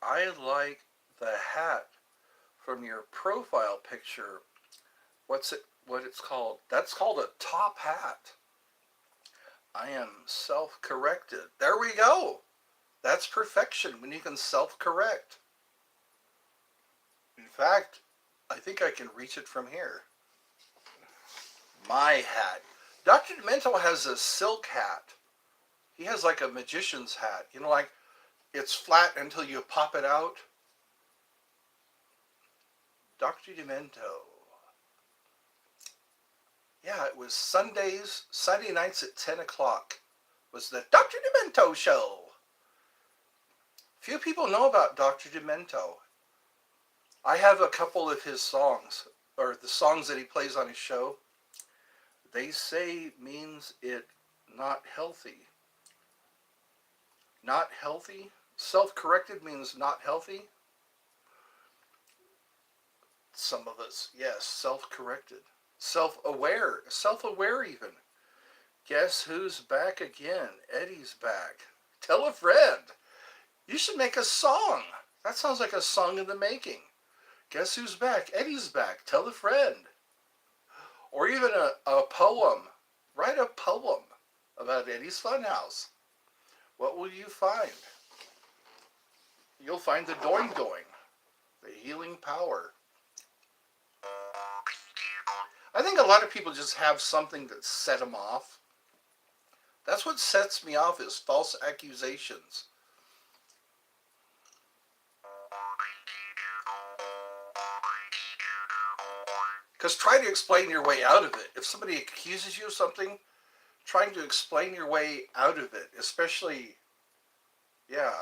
S1: I like the hat from your profile picture. What it's called? That's called a top hat. I am self-corrected. There we go. That's perfection when you can self-correct. In fact, I think I can reach it from here. My hat. Dr. Demento has a silk hat. He has like a magician's hat. You know, like it's flat until you pop it out. Dr. Demento. Yeah, it was Sunday nights at 10 o'clock was the Dr. Demento show. Few people know about Dr. Demento. I have a couple of his songs, or the songs that he plays on his show. They say means it not healthy. Not healthy? Self-corrected means not healthy? Some of us, yes, self-corrected. Self-aware. Self-aware even. Guess who's back again? Eddie's back. Tell a friend. You should make a song. That sounds like a song in the making. Guess who's back? Eddie's back. Tell a friend. Or even a poem. Write a poem about Eddie's Funhouse. What will you find? You'll find the doing doing. The healing power. I think a lot of people just have something that set them off. That's what sets me off is false accusations. Because try to explain your way out of it. If somebody accuses you of something, trying to explain your way out of it, especially, yeah.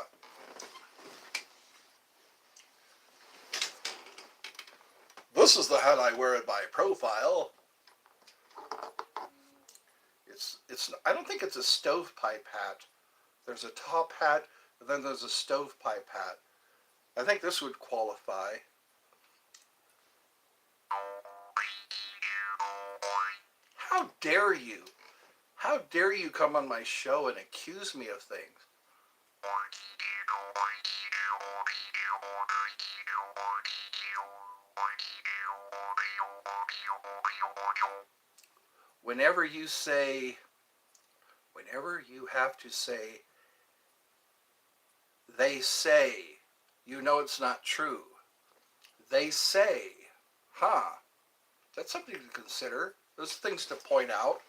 S1: This is the hat I wear in my profile. I don't think it's a stovepipe hat. There's a top hat, and then there's a stovepipe hat. I think this would qualify. How dare you? How dare you come on my show and accuse me of things? Whenever you have to say, they say, you know it's not true. They say, that's something to consider. Those things to point out.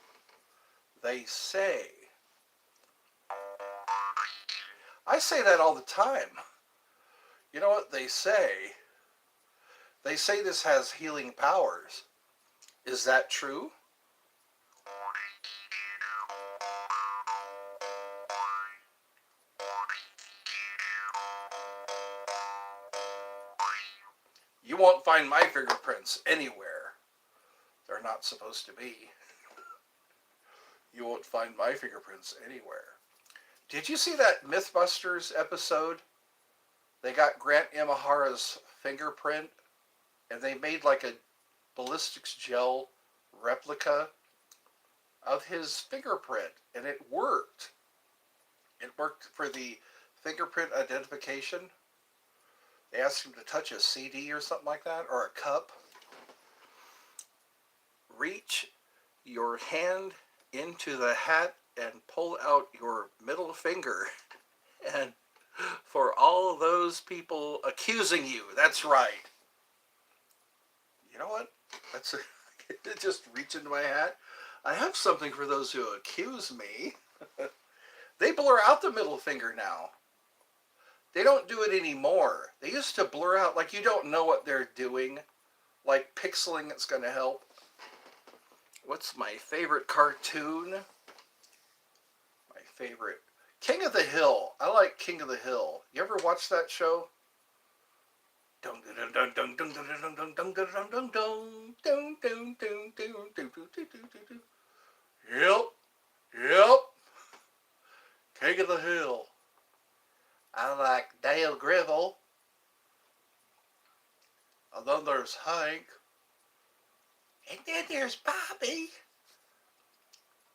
S1: They say. I say that all the time. You know what they say? They say this has healing powers. Is that true? You won't find my fingerprints anywhere. They're not supposed to be. You won't find my fingerprints anywhere. Did you see that Mythbusters episode? They got Grant Imahara's fingerprint, and they made like a ballistics gel replica of his fingerprint, and it worked. It worked for the fingerprint identification. They asked him to touch a CD or something like that, or a cup. Reach your hand into the hat and pull out your middle finger. And for all those people accusing you, that's right. You know what? Just reach into my hat. I have something for those who accuse me. They blur out the middle finger now. They don't do it anymore. They used to blur out like you don't know what they're doing. Like pixeling it's going to help. What's my favorite cartoon? My favorite. King of the Hill. I like King of the Hill. You ever watch that show? Yep. King of the Hill. I like Dale Gribble. And then there's Hank. And then there's Bobby.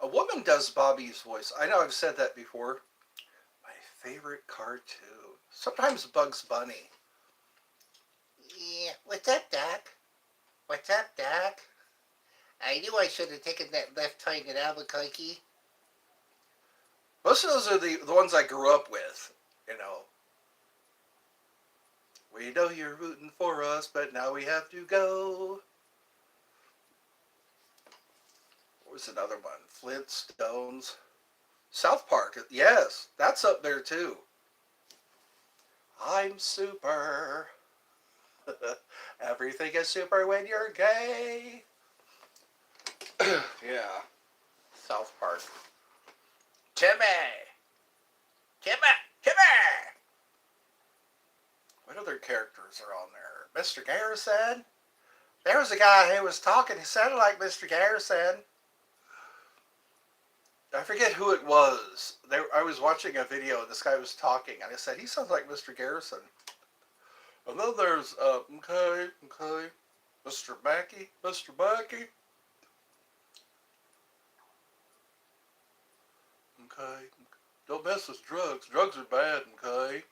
S1: A woman does Bobby's voice. I know I've said that before. My favorite cartoon. Sometimes Bugs Bunny. Yeah, what's up, Doc? What's up, Doc? I knew I should have taken that left turn in Albuquerque. Most of those are the ones I grew up with, you know. We know you're rooting for us, but now we have to go. What was another one? Flintstones. South Park. Yes, that's up there too. I'm super. Everything is super when you're gay. Yeah. South Park. Timmy! Timmy! Timmy! What other characters are on there? Mr. Garrison? There was a guy who was talking. He sounded like Mr. Garrison. I forget who it was. I was watching a video and this guy was talking and I said, he sounds like Mr. Garrison. And then there's, okay, Mr. Mackey, Mr. Mackey. Okay, don't mess with drugs. Drugs are bad, okay?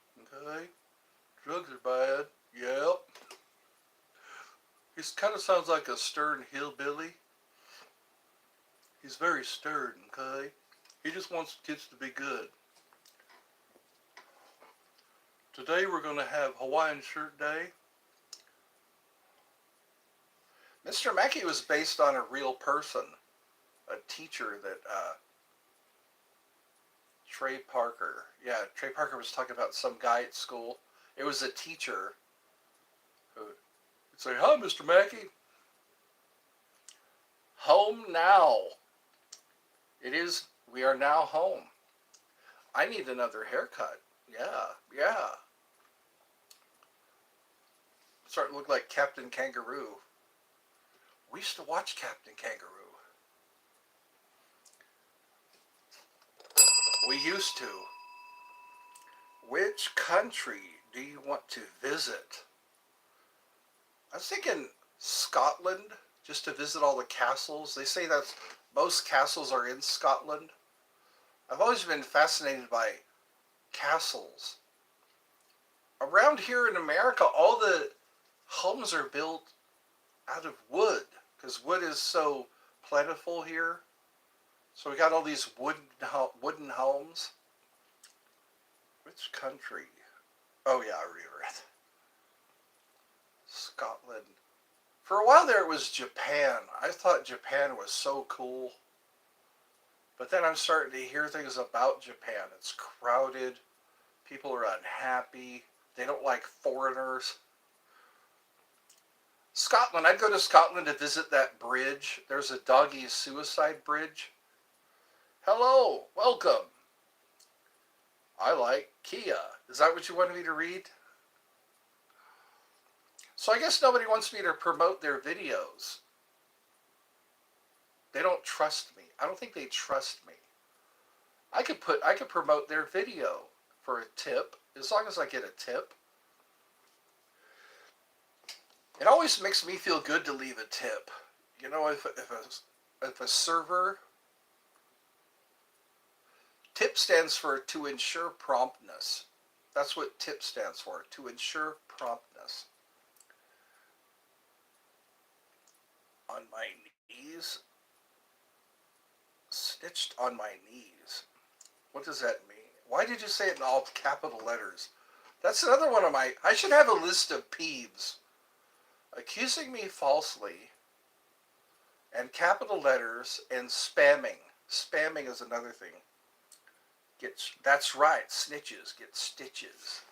S1: Drugs are bad, yep. He kind of sounds like a stern hillbilly. He's very stern, okay? He just wants kids to be good. Today we're going to have Hawaiian Shirt Day. Mr. Mackey was based on a real person, a teacher that Trey Parker. Yeah, Trey Parker was talking about some guy at school. It was a teacher who would say, "Hi, Mr. Mackey. Home now. It is, we are now home. I need another haircut. Yeah. Starting to look like Captain Kangaroo. We used to watch Captain Kangaroo. We used to. Which country do you want to visit? I was thinking Scotland, just to visit all the castles. They say that most castles are in Scotland. I've always been fascinated by castles. Around here in America, all the homes are built out of wood because wood is so plentiful here. So we got all these wooden homes. Which country? Oh yeah, I remember it. Scotland. For a while there it was Japan. I thought Japan was so cool. But then I'm starting to hear things about Japan. It's crowded. People are unhappy. They don't like foreigners. Scotland. I'd go to Scotland to visit that bridge. There's a doggy suicide bridge. Hello. Welcome. I like Kia. Is that what you wanted me to read? So I guess nobody wants me to promote their videos. They don't trust me. I don't think they trust me. I could promote their video for a tip, as long as I get a tip. It always makes me feel good to leave a tip. You know, if a server, tip stands for to ensure promptness. That's what tip stands for, to ensure promptness. On my knees. Snitched on my knees. What does that mean? Why did you say it in all capital letters? That's another one of my... I should have a list of peeves. Accusing me falsely, and capital letters, and spamming. Spamming is another thing. That's right, snitches get stitches.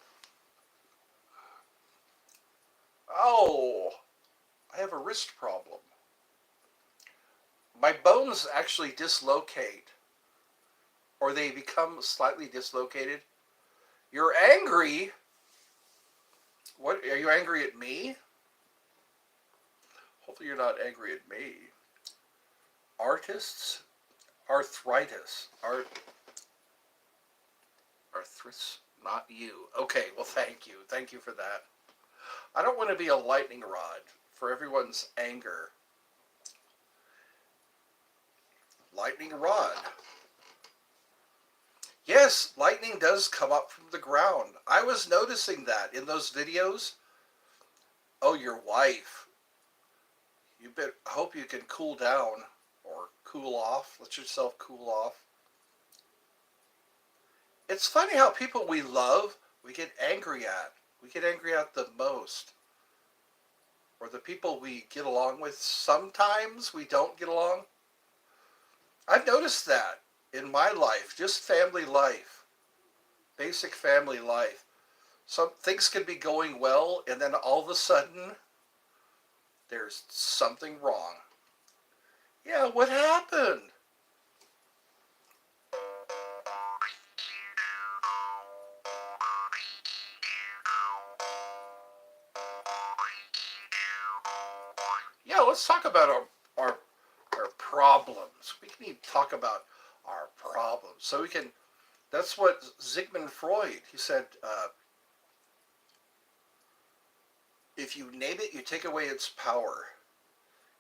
S1: Oh, I have a wrist problem. My bones actually dislocate, or they become slightly dislocated. You're angry? What, are you angry at me? Hopefully you're not angry at me. Artists, arthritis, arthritis. Not you. Okay, well, thank you. Thank you for that. I don't want to be a lightning rod for everyone's anger. Lightning rod. Yes, lightning does come up from the ground. I was noticing that in those videos. Oh, your wife. I hope you can cool down or cool off. Let yourself cool off. It's funny how people we love, we get angry at. We get angry at the most. Or the people we get along with, sometimes we don't get along. I've noticed that in my life, just family life, basic family life. Some things can be going well, and then all of a sudden, there's something wrong. Yeah, what happened? Yeah, let's talk about our, our problems. We need to talk about our problems. So we can, that's what Sigmund Freud, he said, if you name it, you take away its power.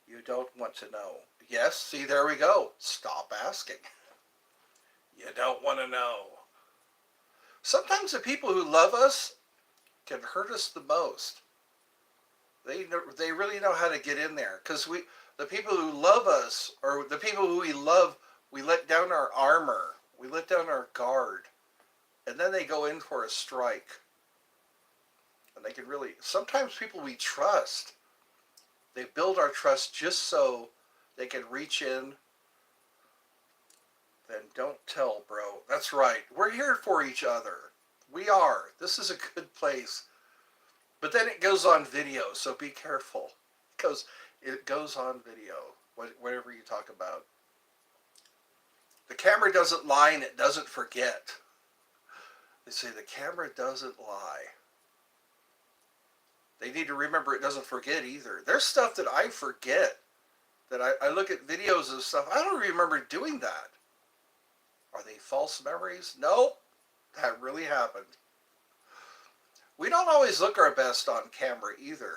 S1: You don't want to know. Yes, see, there we go. Stop asking. You don't want to know. Sometimes the people who love us can hurt us the most. They really know how to get in there because the people who love us or the people who we love, we let down our armor, we let down our guard, and then they go in for a strike. And they can really, sometimes people we trust, they build our trust just so they can reach in. Then don't tell, bro. That's right. We're here for each other. We are. This is a good place. But then it goes on video, so be careful. Because it goes on video, whatever you talk about. The camera doesn't lie and it doesn't forget. They say the camera doesn't lie. They need to remember it doesn't forget either. There's stuff that I forget. That I look at videos of stuff. I don't remember doing that. Are they false memories? Nope. That really happened. We don't always look our best on camera either.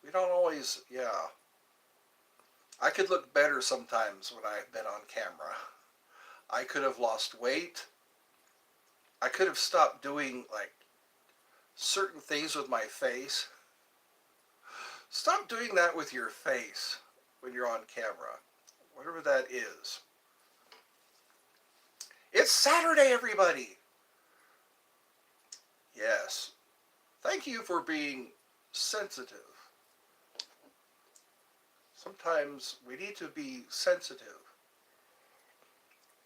S1: We don't always, yeah. I could look better sometimes when I've been on camera. I could have lost weight. I could have stopped doing like certain things with my face. Stop doing that with your face when you're on camera. Whatever that is. It's Saturday, everybody. Yes. Thank you for being sensitive. Sometimes we need to be sensitive.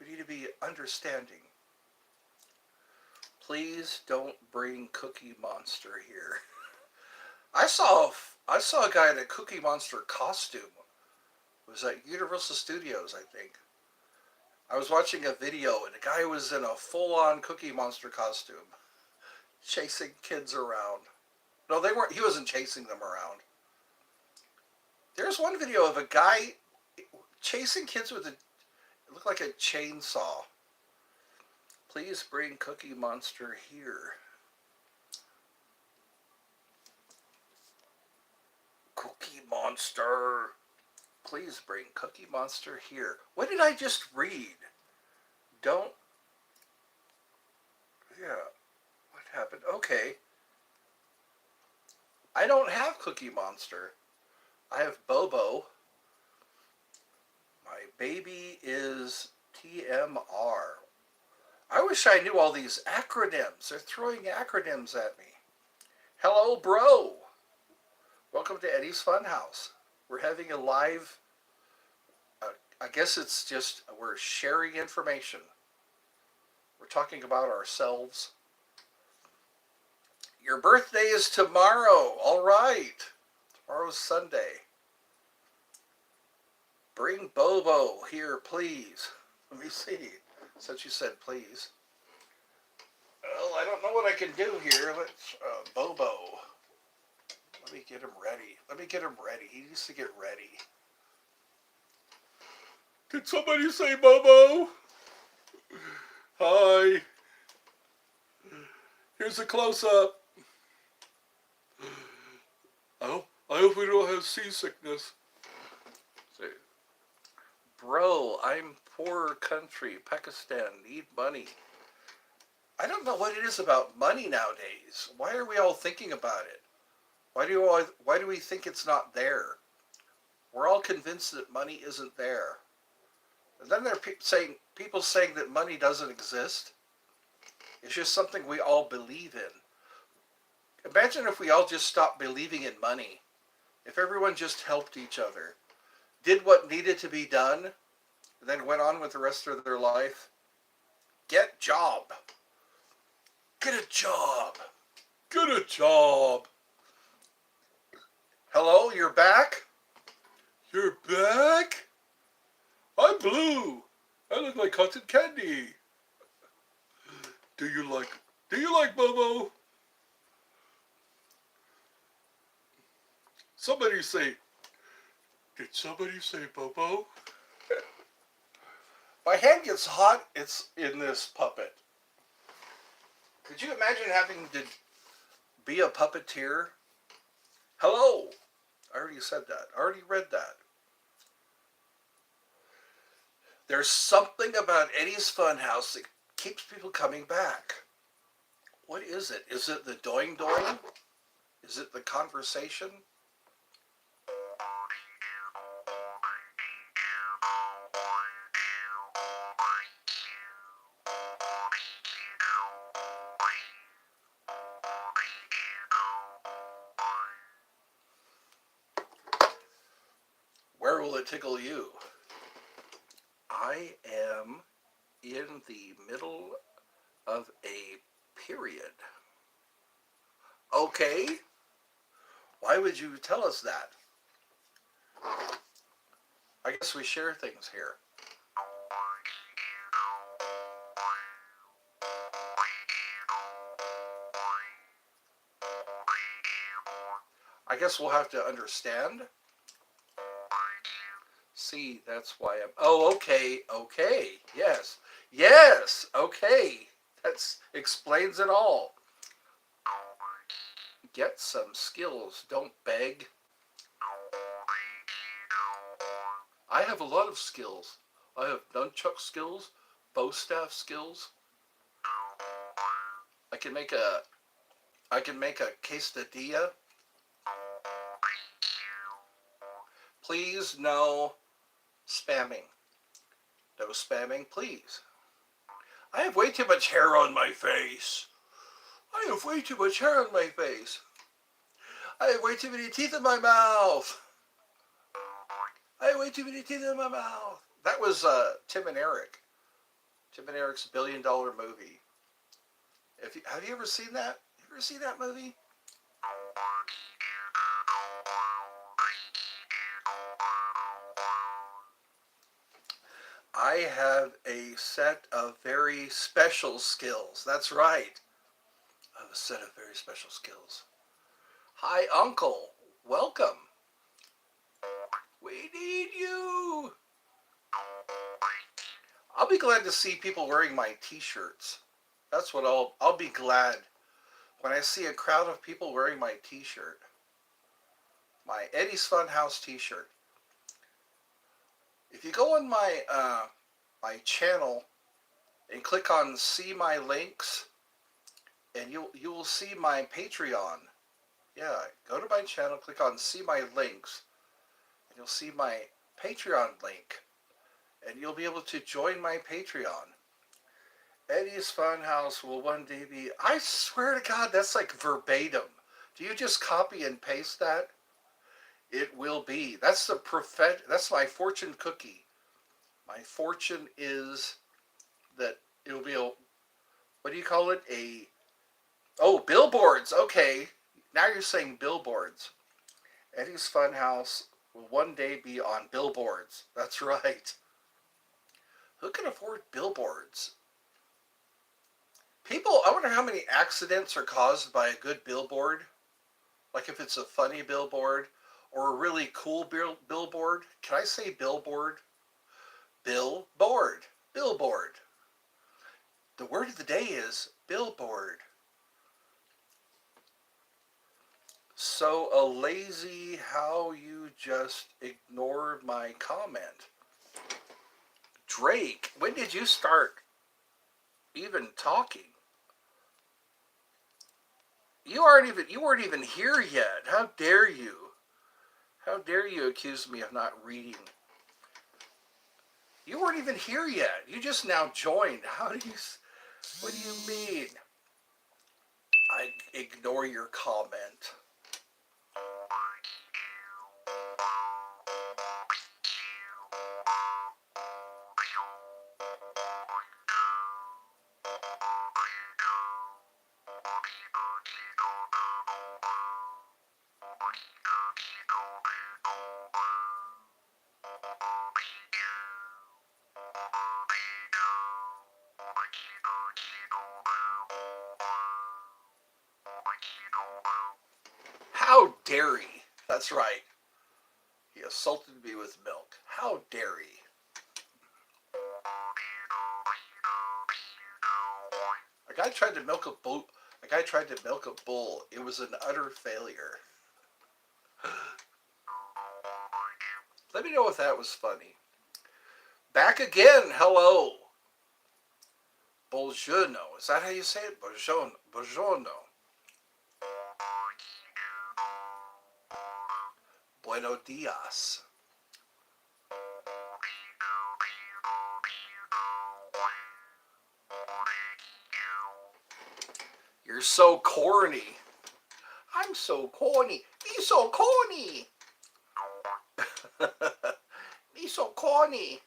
S1: We need to be understanding. Please don't bring Cookie Monster here. I saw a guy in a Cookie Monster costume. It was at Universal Studios, I think. I was watching a video and a guy was in a full-on Cookie Monster costume, chasing kids around. No, they weren't. He wasn't chasing them around. There's one video of a guy chasing kids with it looked like a chainsaw. Please bring Cookie Monster here. Cookie Monster. Please bring Cookie Monster here. What did I just read? Don't. Yeah. What happened? Okay. I don't have Cookie Monster. I have Bobo. My baby is TMR. I wish I knew all these acronyms. They're throwing acronyms at me. Hello, bro. Welcome to Eddie's Funhouse. We're having a live, I guess it's just, we're sharing information. We're talking about ourselves. Your birthday is tomorrow. All right. Tomorrow's Sunday. Bring Bobo here, please. Let me see. Since you said please. Well, I don't know what I can do here. Let's, Bobo. Let me get him ready. Let me get him ready. He needs to get ready. Did somebody say Bobo? Hi.
S2: Here's a close-up. I hope we don't have seasickness.
S1: Bro, I'm poor country, Pakistan, need money. I don't know what it is about money nowadays. Why are we all thinking about it? Why do we think it's not there? We're all convinced that money isn't there. And then there are people saying that money doesn't exist. It's just something we all believe in. Imagine if we all just stopped believing in money. If everyone just helped each other, did what needed to be done, and then went on with the rest of their life. Get job. Get a job.
S2: Get a job.
S1: Hello, you're back?
S2: You're back? I'm blue. I look like cotton candy. Do you like Bobo? Somebody say, did somebody say Bobo?
S1: My hand gets hot. It's in this puppet. Could you imagine having to be a puppeteer? Hello. I already said that. I already read that. There's something about Eddie's Funhouse that keeps people coming back. What is it? Is it the doing doing? Is it the conversation? Where will it tickle you? I am in the middle of a period. Okay. Why would you tell us that? I guess we share things here. I guess we'll have to understand. See, that's why I'm. Oh, okay, okay, yes, yes, okay. That explains it all. Get some skills. Don't beg. I have a lot of skills. I have nunchuck skills, bow staff skills. I can make a. I can make a quesadilla. Please, no spamming. No spamming, please. I have way too much hair on my face. I have way too much hair on my face. I have way too many teeth in my mouth. I have way too many teeth in my mouth. That was Tim and Eric. Tim and Eric's $1 billion movie. Have you ever seen that? You ever seen that movie? I have a set of very special skills. That's right. I have a set of very special skills. Hi, Uncle. Welcome. We need you. I'll be glad to see people wearing my t-shirts. That's what I'll be glad when I see a crowd of people wearing my t-shirt. My Eddie's Funhouse t-shirt. If you go on my channel and click on see my links, and you will see my Patreon. Yeah, go to my channel, click on see my links, and you'll see my Patreon link, and you'll be able to join my Patreon. Eddie's Funhouse will one day be. I swear to God, that's like verbatim. Do you just copy and paste that? It will be. That's That's my fortune cookie. My fortune is that it'll be a. What do you call it? Billboards. Okay, now you're saying billboards. Eddie's Funhouse will one day be on billboards. That's right. Who can afford billboards? I wonder how many accidents are caused by a good billboard. Like if it's a funny billboard or a really cool billboard. Can I say billboard? Billboard. Billboard. The word of the day is billboard. so lazy how you just ignored my comment. Drake, when did you start even talking? You weren't even here yet. How dare you? How dare you accuse me of not reading? You weren't even here yet. You just now joined. What do you mean? I ignore your comment. How dare he? That's right. He assaulted me with milk. How dare he? A guy tried to milk a bull. A guy tried to milk a bull. It was an utter failure. Let me know if that was funny. Back again. Hello. Buongiorno. Is that how you say it? Buongiorno. Buongiorno. Buenos dias. You're so corny. I'm so corny. Me so corny. Me so corny.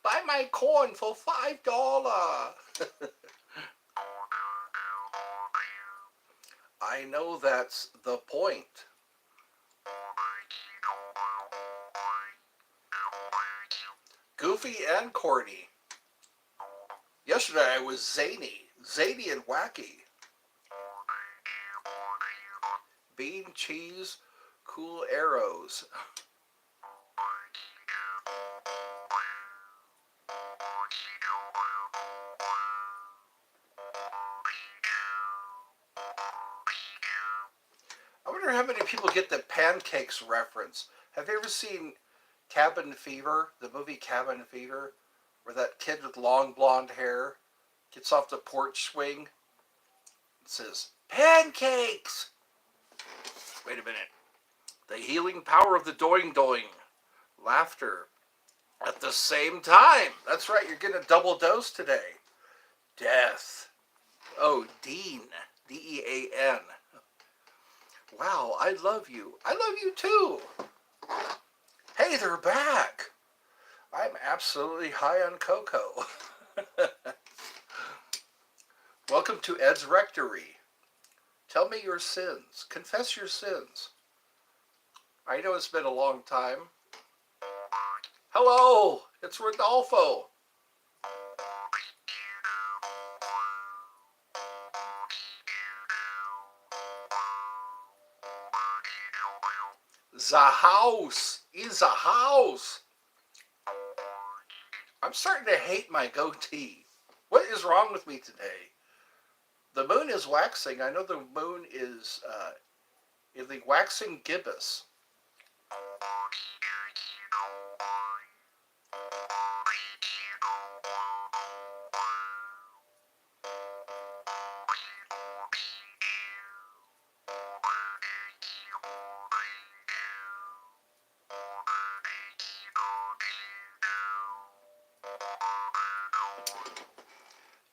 S1: Buy my corn for $5. I know that's the point. Goofy and corny. Yesterday I was zany and wacky. Bean, cheese, cool arrows. I wonder how many people get the pancakes reference. Have you ever seen Cabin Fever, the movie Cabin Fever, where that kid with long blonde hair gets off the porch swing and says, pancakes! Wait a minute. The healing power of the doing doing. Laughter. At the same time. That's right, you're getting a double dose today. Death. Oh, Dean. D-E-A-N. Wow, I love you. I love you too. Hey, they're back. I'm absolutely high on cocoa. Welcome to Ed's Rectory. Tell me your sins. Confess your sins. I know it's been a long time. Hello, it's Rodolfo. The house is a house. I'm starting to hate my goatee. What is wrong with me today? The moon is waxing. I know the moon is in the waxing gibbous.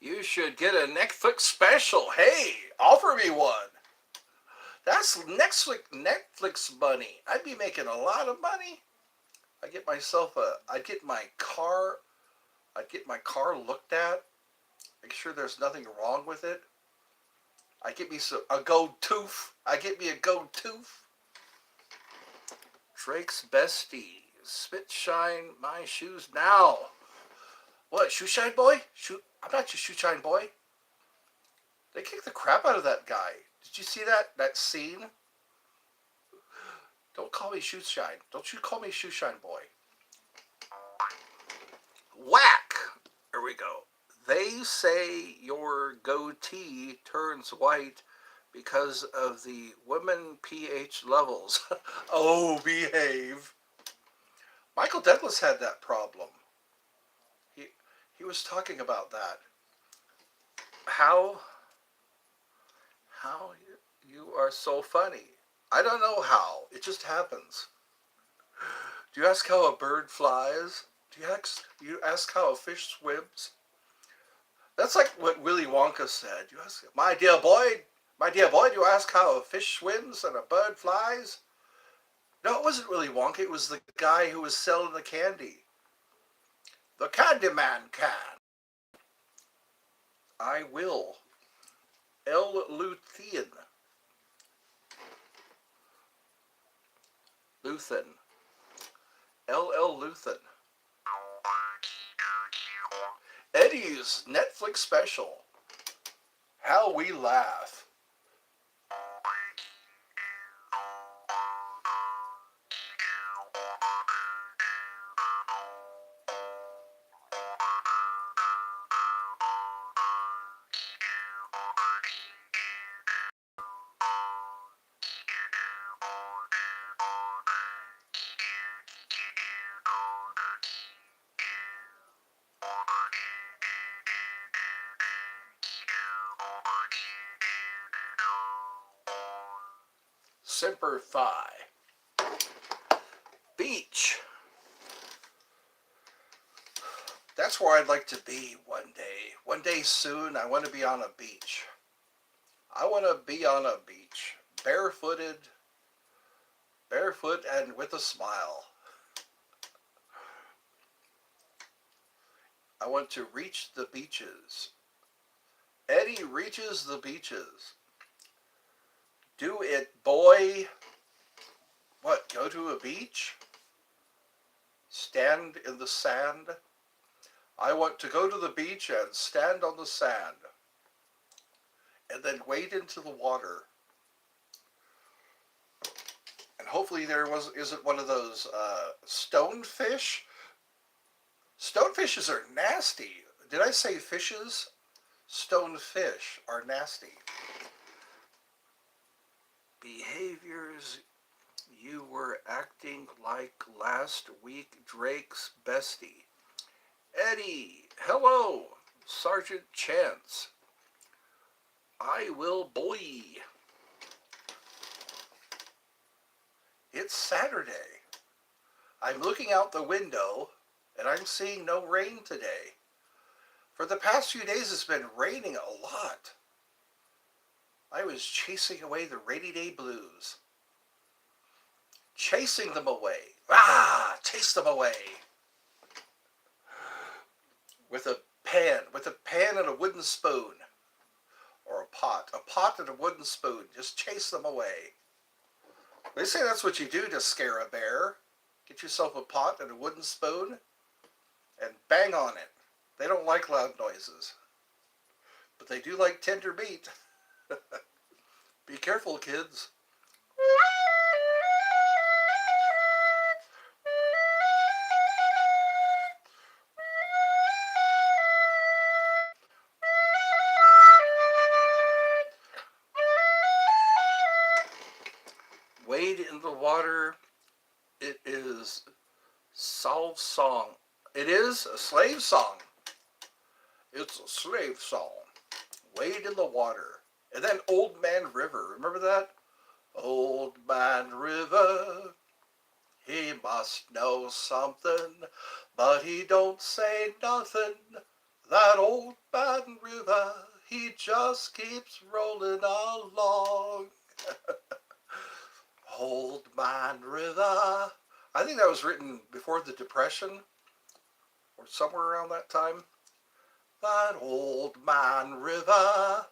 S1: You should get a Netflix special. Hey, offer me one. That's Netflix money. I'd be making a lot of money. I'd get my car looked at. Make sure there's nothing wrong with it. I get me a gold tooth. Drake's bestie. Spit shine my shoes now. What, shoe shine boy? I'm not your shoe shine boy. They kicked the crap out of that guy. Did you see that scene? Don't call me shoe shine. Don't you call me shoe shine boy. Whack. There we go. They say your goatee turns white because of the women pH levels. Oh, behave. Michael Douglas had that problem. He, he was talking about that. How, how you are so funny. I don't know how. It just happens. Do you ask how a bird flies? Do you ask how a fish swims? That's like what Willy Wonka said. You ask, my dear boy, do you ask how a fish swims and a bird flies? No, it wasn't Willy Wonka. It was the guy who was selling the candy. The Candy Man can. I will. L-Lutein. Luthen. LL Luthen. Eddie's Netflix special. How we laugh. Semper Fi. Beach. That's where I'd like to be one day. One day soon, I want to be on a beach. I want to be on a beach, barefoot and with a smile. I want to reach the beaches. Eddie reaches the beaches. Do it, boy. What, go to a beach? Stand in the sand? I want to go to the beach and stand on the sand. And then wade into the water. And hopefully isn't one of those stonefish. Stonefishes are nasty. Did I say fishes? Stonefish are nasty. Behaviors. You were acting like last week Drake's bestie. Eddie, hello, Sergeant Chance. I will boy. It's Saturday. I'm looking out the window and I'm seeing no rain today. For the past few days it's been raining a lot. I was chasing away the rainy day blues. Chasing them away. Ah, chase them away. With a pan and a wooden spoon. Or a pot and a wooden spoon. Just chase them away. They say that's what you do to scare a bear. Get yourself a pot and a wooden spoon and bang on it. They don't like loud noises. But they do like tender meat. Be careful, kids. Wade in the water. It is Solve Song. It is a slave song. It's a slave song. Wade in the water. And then Old Man River. Remember that? Old Man River, he must know something, but he don't say nothing. That old man River, he just keeps rolling along. Old Man River. I think that was written before the Depression, or somewhere around that time. That old man River.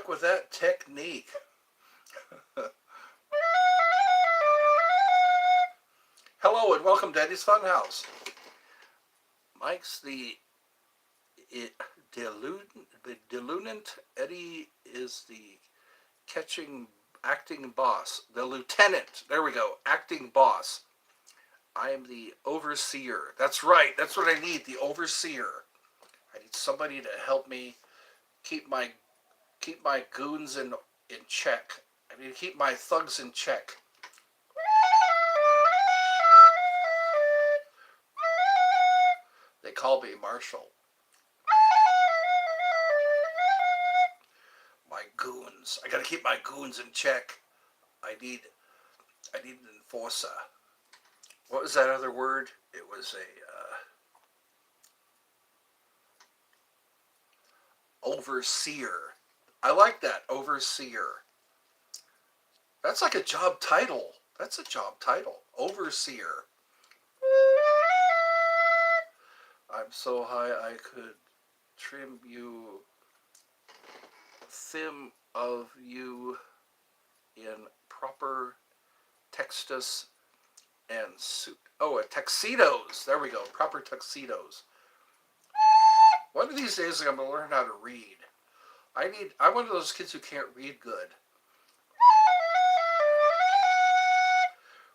S1: luck with that technique. Hello and welcome to Eddie's Funhouse. Mike's the delunant. Eddie is the acting boss. The lieutenant. There we go. Acting boss. I am the overseer. That's right. That's what I need. The overseer. I need somebody to help me keep my goons in check. I need to keep my thugs in check. They call me Marshall. My goons. I gotta keep my goons in check. I need an enforcer. What was that other word? It was a overseer. I like that, overseer. That's like a job title. That's a job title, overseer. I'm so high I could trim you, thin of you in proper textus and suit. Oh, tuxedos. There we go. Proper tuxedos. One of these days I'm going to learn how to read. I'm one of those kids who can't read good.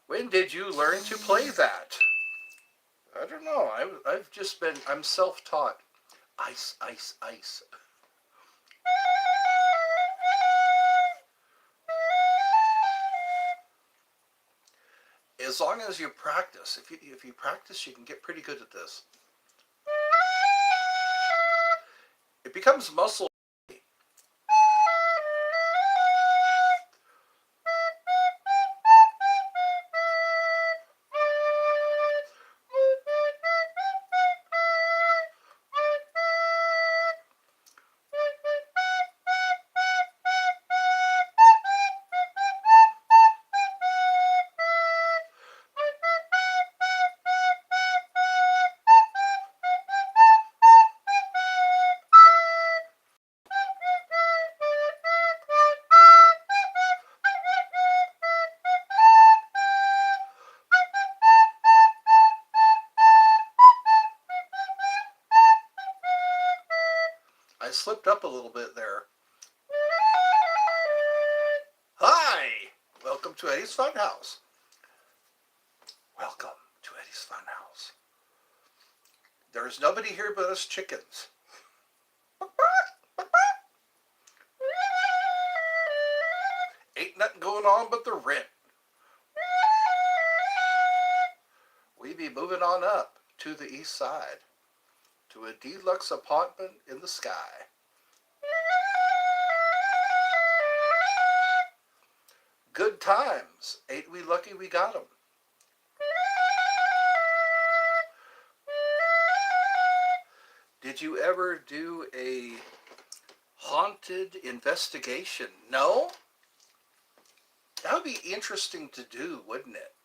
S1: When did you learn to play that? I don't know. I'm self-taught. Ice, ice, ice. As long as you practice. If you practice, you can get pretty good at this. It becomes muscle. I slipped up a little bit there. Hi! Welcome to Eddie's Funhouse. Welcome to Eddie's Funhouse. There's nobody here but us chickens. Ain't nothing going on but the rent. We be moving on up to the east side to a deluxe apartment in the sky. Good times. Ain't we lucky we got 'em? Did you ever do a haunted investigation? No? That would be interesting to do, wouldn't it?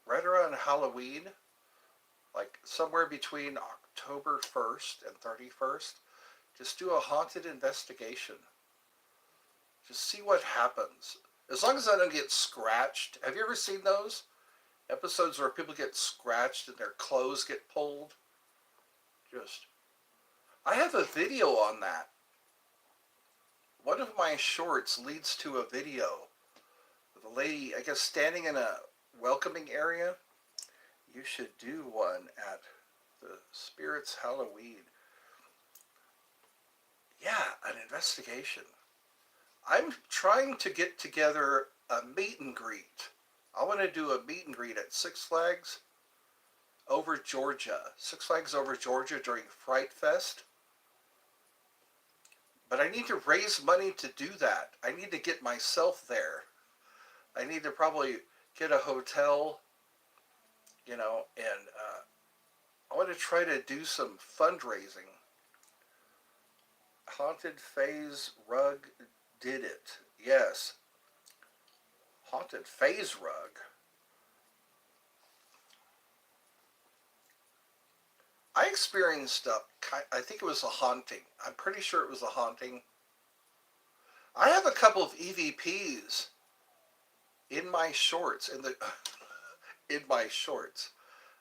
S1: Right around Halloween, like somewhere between October 1st and 31st, just do a haunted investigation. Just see what happens. As long as I don't get scratched. Have you ever seen those episodes where people get scratched and their clothes get pulled? I have a video on that. One of my shorts leads to a video of a lady, I guess, standing in a welcoming area. You should do one at the Spirits Halloween. Yeah, an investigation. I'm trying to get together a meet and greet. I want to do a meet and greet at Six Flags over Georgia. Six Flags over Georgia during Fright Fest. But I need to raise money to do that. I need to get myself there. I need to probably get a hotel, and I want to try to do some fundraising. Haunted Phase Rug did it. Yes. Haunted Phase Rug. I experienced I think it was a haunting. I'm pretty sure it was a haunting. I have a couple of EVPs in my shorts, in my shorts.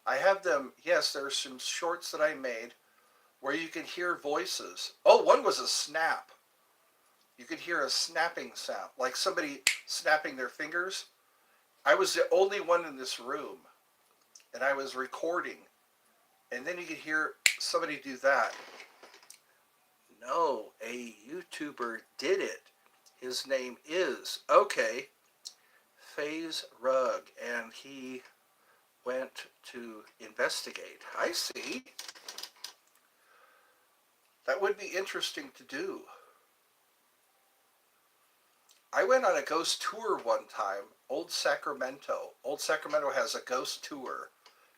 S1: I have them. Yes, there's some shorts that I made where you can hear voices. Oh, one was a snap. You could hear a snapping sound, like somebody snapping their fingers. I was the only one in this room, and I was recording, and then you could hear somebody do that. No, a YouTuber did it. His name is, okay, FaZe Rug, and he went to investigate. I see. That would be interesting to do. I went on a ghost tour one time, Old Sacramento. Old Sacramento has a ghost tour.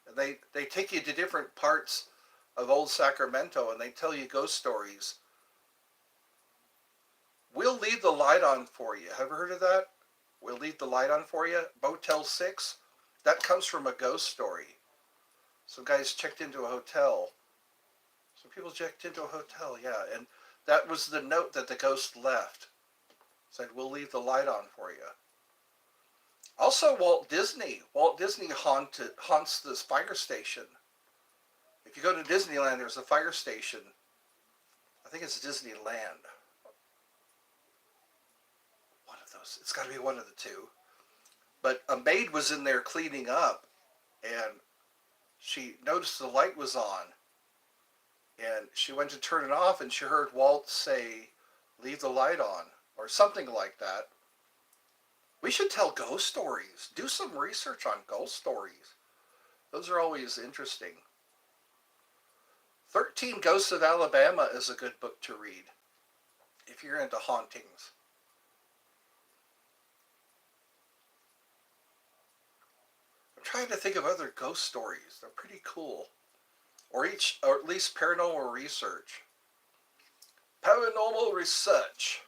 S1: And they take you to different parts of Old Sacramento and they tell you ghost stories. We'll leave the light on for you. Have you heard of that? We'll leave the light on for you. Motel 6. That comes from a ghost story. Some guys checked into a hotel. Some people checked into a hotel, yeah. And that was the note that the ghost left. Said, we'll leave the light on for you. Also, Walt Disney. Walt Disney haunts this fire station. If you go to Disneyland, there's a fire station. I think it's Disneyland. One of those. It's got to be one of the two. But a maid was in there cleaning up, and she noticed the light was on. And she went to turn it off, and she heard Walt say, leave the light on, or something like that. We should tell ghost stories. Do some research on ghost stories. Those are always interesting. 13 Ghosts of Alabama is a good book to read if you're into hauntings. I'm trying to think of other ghost stories. They're pretty cool. Or at least paranormal research. Paranormal research.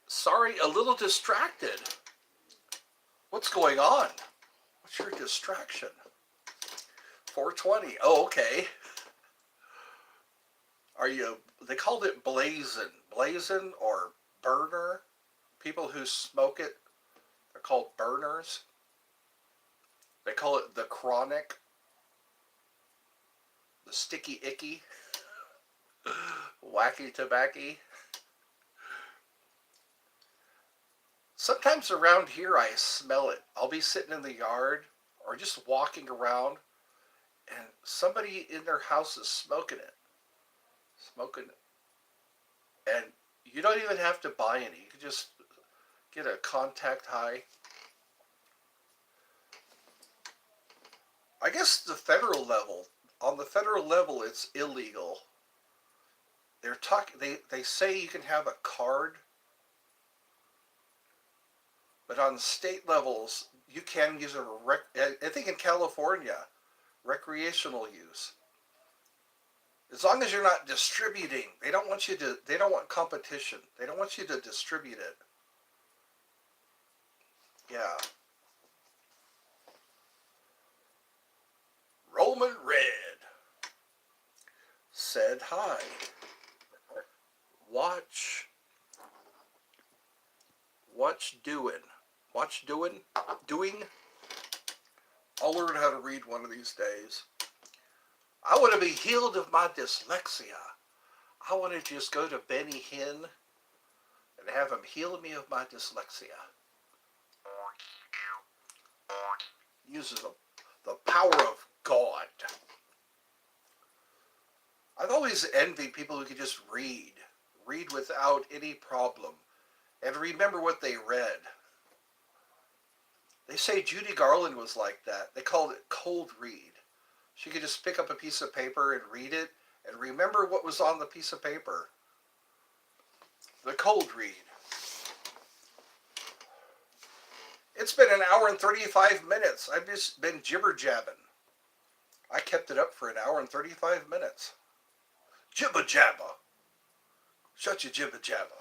S1: Sorry, a little distracted. What's going on? What's your distraction? 420. Oh, okay. They called it blazon. Blazon or burner. People who smoke it, they're called burners. They call it the chronic, the sticky icky, wacky tobacco. Sometimes around here I smell it. I'll be sitting in the yard or just walking around and somebody in their house is smoking it. Smoking it. And you don't even have to buy any. You can just get a contact high. I guess on the federal level it's illegal. They say you can have a card, but on state levels you can use I think in California, recreational use. As long as you're not distributing, they don't want competition. They don't want you to distribute it. Yeah. Roman Red said hi. Watch doing. Doing. I'll learn how to read one of these days. I want to be healed of my dyslexia. I want to just go to Benny Hinn and have him heal me of my dyslexia. Uses the power of God. I've always envied people who could just read without any problem, and remember what they read. They say Judy Garland was like that. They called it cold read. She could just pick up a piece of paper and read it and remember what was on the piece of paper. The cold read. It's been an hour and 35 minutes. I've just been jibber jabbing. I kept it up for an hour and 35 minutes. Jibba jabba. Shut your jibba jabba.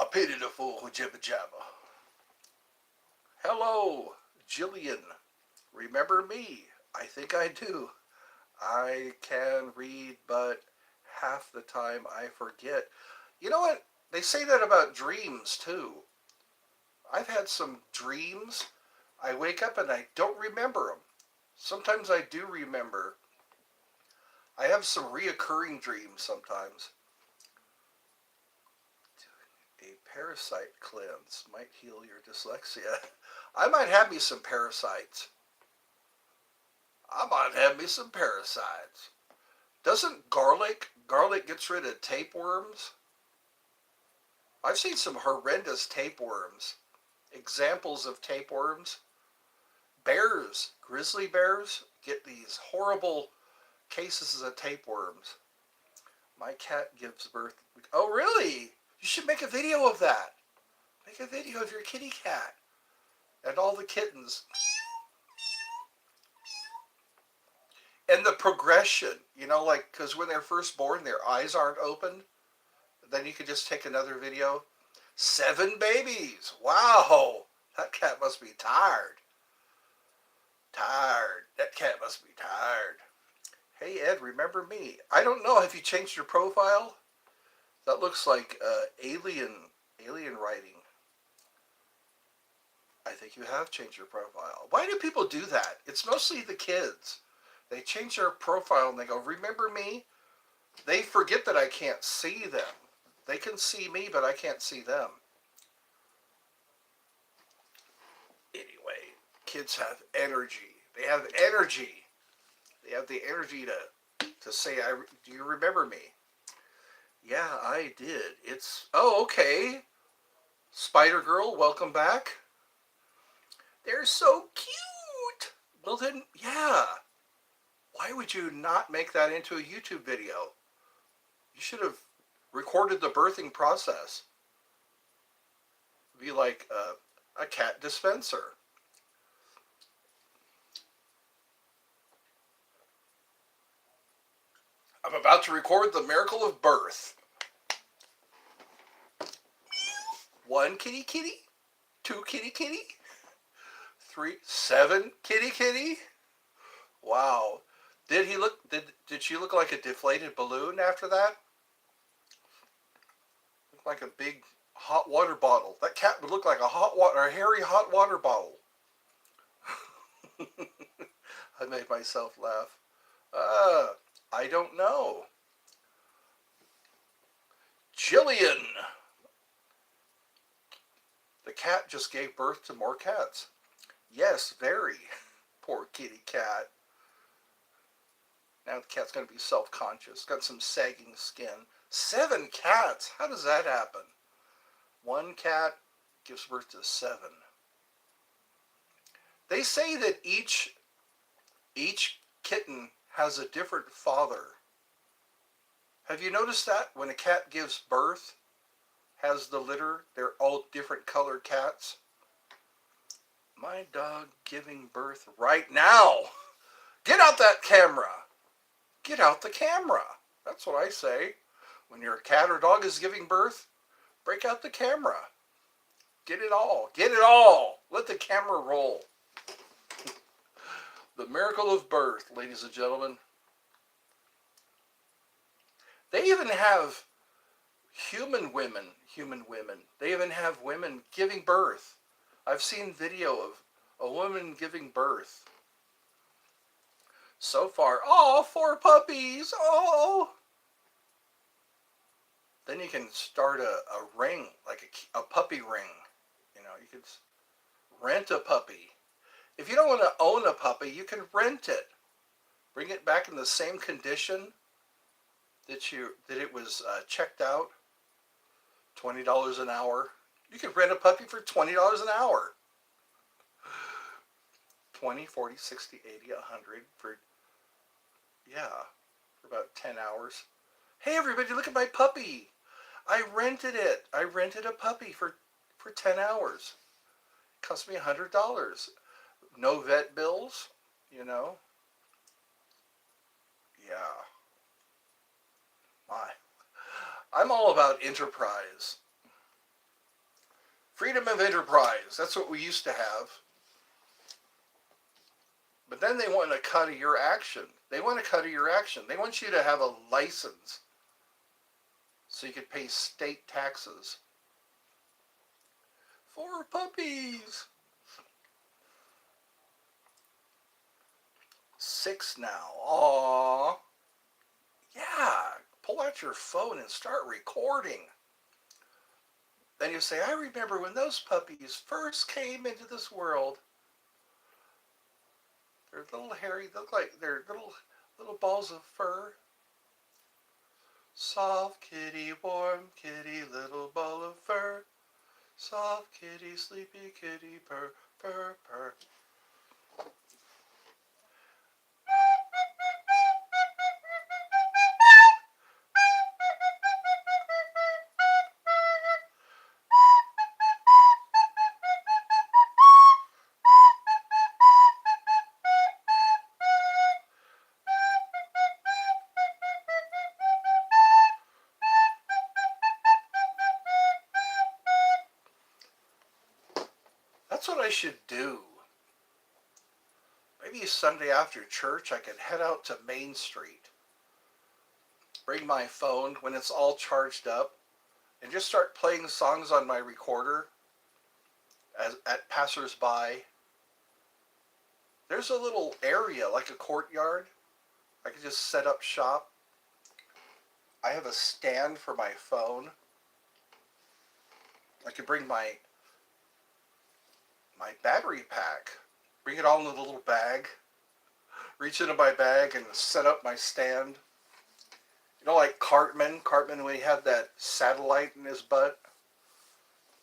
S1: I pity the fool who jibba jabba. Hello, Jillian. Remember me? I think I do. I can read, but half the time I forget. You know what? They say that about dreams, too. I've had some dreams. I wake up and I don't remember them. Sometimes I do remember. I have some reoccurring dreams sometimes. A parasite cleanse might heal your dyslexia. I might have me some parasites. I might have me some parasites. Doesn't garlic gets rid of tapeworms? I've seen some horrendous tapeworms. Examples of tapeworms. Bears, grizzly bears, get these horrible cases of tapeworms. My cat gives birth. Oh, really? You should make a video of that. Make a video of your kitty cat and all the kittens. And the progression, like, because when they're first born, their eyes aren't open. Then you could just take another video. 7 babies. Wow. That cat must be tired. That cat must be tired. Hey, Ed, remember me? I don't know. Have you changed your profile? That looks like alien writing. I think you have changed your profile. Why do people do that? It's mostly the kids. They change their profile and they go, remember me? They forget that I can't see them. They can see me, but I can't see them. Anyway, kids have energy. They have energy. They have the energy to say, do you remember me? Yeah, I did. Oh, okay. Spider Girl, welcome back. They're so cute. Well then, yeah. Why would you not make that into a YouTube video? You should have recorded the birthing process. Be like a cat dispenser. I'm about to record the miracle of birth. 1 kitty kitty, 2 kitty kitty, 3, 7 kitty kitty. Wow. Did she look like a deflated balloon after that? Looked like a big hot water bottle. That cat would look like a hairy hot water bottle. I made myself laugh. I don't know. Jillian. The cat just gave birth to more cats. Yes, very. Poor kitty cat. Now the cat's going to be self-conscious. Got some sagging skin. 7 cats? How does that happen? 1 cat gives birth to 7. They say that each kitten has a different father. Have you noticed that? When a cat gives birth, has the litter, they're all different colored cats. My dog giving birth right now. Get out that camera. Get out the camera. That's what I say. When your cat or dog is giving birth, break out the camera. Get it all. Get it all. Let the camera roll. The miracle of birth, ladies and gentlemen. They even have human women. They even have women giving birth. I've seen video of a woman giving birth. So far, 4 puppies. Oh. Then you can start a ring, like a puppy ring. You could rent a puppy. If you don't want to own a puppy, you can rent it. Bring it back in the same condition that it was checked out. $20 an hour. You can rent a puppy for $20 an hour. 20, 40, 60, 80, 100 for about 10 hours. Hey everybody, look at my puppy. I rented it. I rented a puppy for 10 hours. It cost me $100. No vet bills, I'm all about enterprise. Freedom of enterprise. That's what we used to have. But then they want a cut of your action. They want a cut of your action. They want you to have a license so you could pay state taxes. For puppies. 6 now. Aww. Yeah. Pull out your phone and start recording. Then you say, I remember when those puppies first came into this world. They're little hairy, they look like they're little balls of fur. Soft kitty, warm kitty, little ball of fur. Soft kitty, sleepy kitty, purr, purr, purr. That's what I should do. Maybe Sunday after church I could head out to Main Street, bring my phone when it's all charged up, and just start playing songs on my recorder at passersby. There's a little area, like a courtyard. I could just set up shop. I have a stand for my phone. I could bring my battery pack, bring it all in a little bag, reach into my bag and set up my stand. You know, like Cartman when he had that satellite in his butt.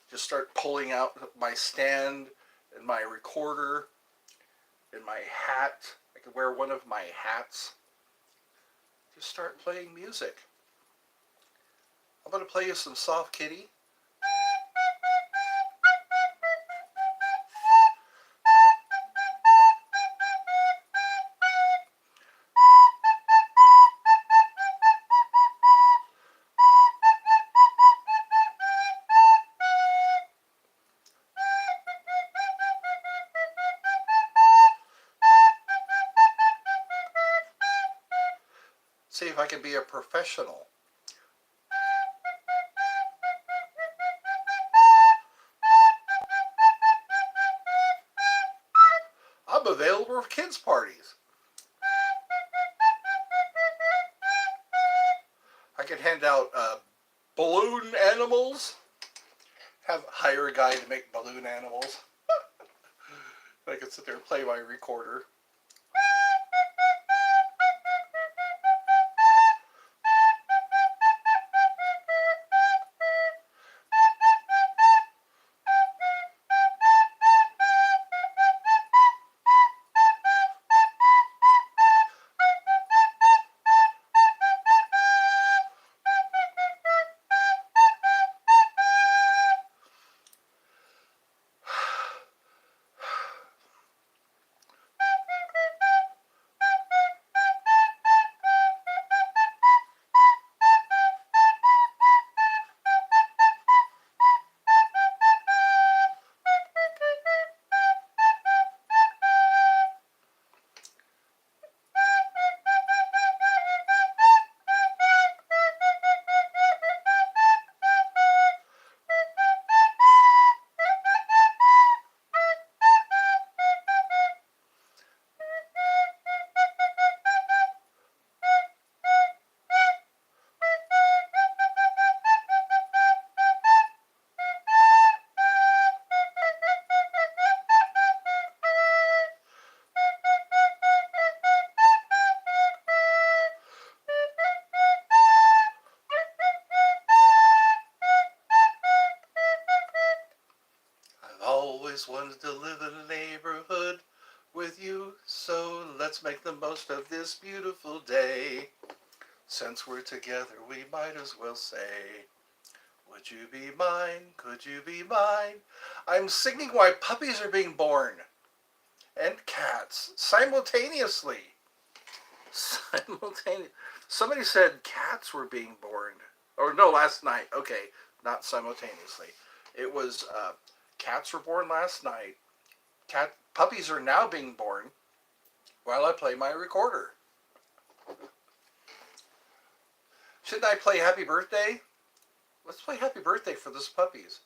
S1: Just start pulling out my stand and my recorder and my hat. I could wear one of my hats. Just start playing music. I'm going to play you some Soft Kitty. See if I can be a professional. I'm available for kids' parties. I can hand out balloon animals. Hire a guy to make balloon animals. I can sit there and play my recorder. Always wanted to live in a neighborhood with you, so let's make the most of this beautiful day. Since we're together, we might as well say, would you be mine? Could you be mine? I'm singing why puppies are being born. And cats, simultaneously. Somebody said cats were being born. Or no, last night. Okay, not simultaneously. It was cats were born last night. Cat puppies are now being born while I play my recorder. Shouldn't I play Happy Birthday? Let's play Happy Birthday for this puppies.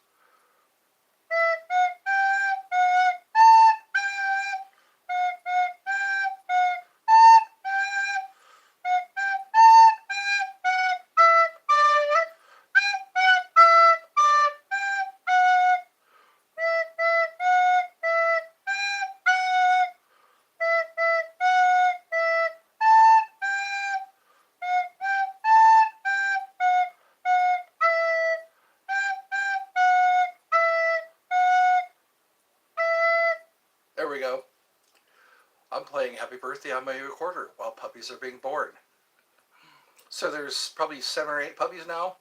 S1: There we go. I'm playing Happy Birthday on my recorder while puppies are being born. So there's probably 7 or 8 puppies now.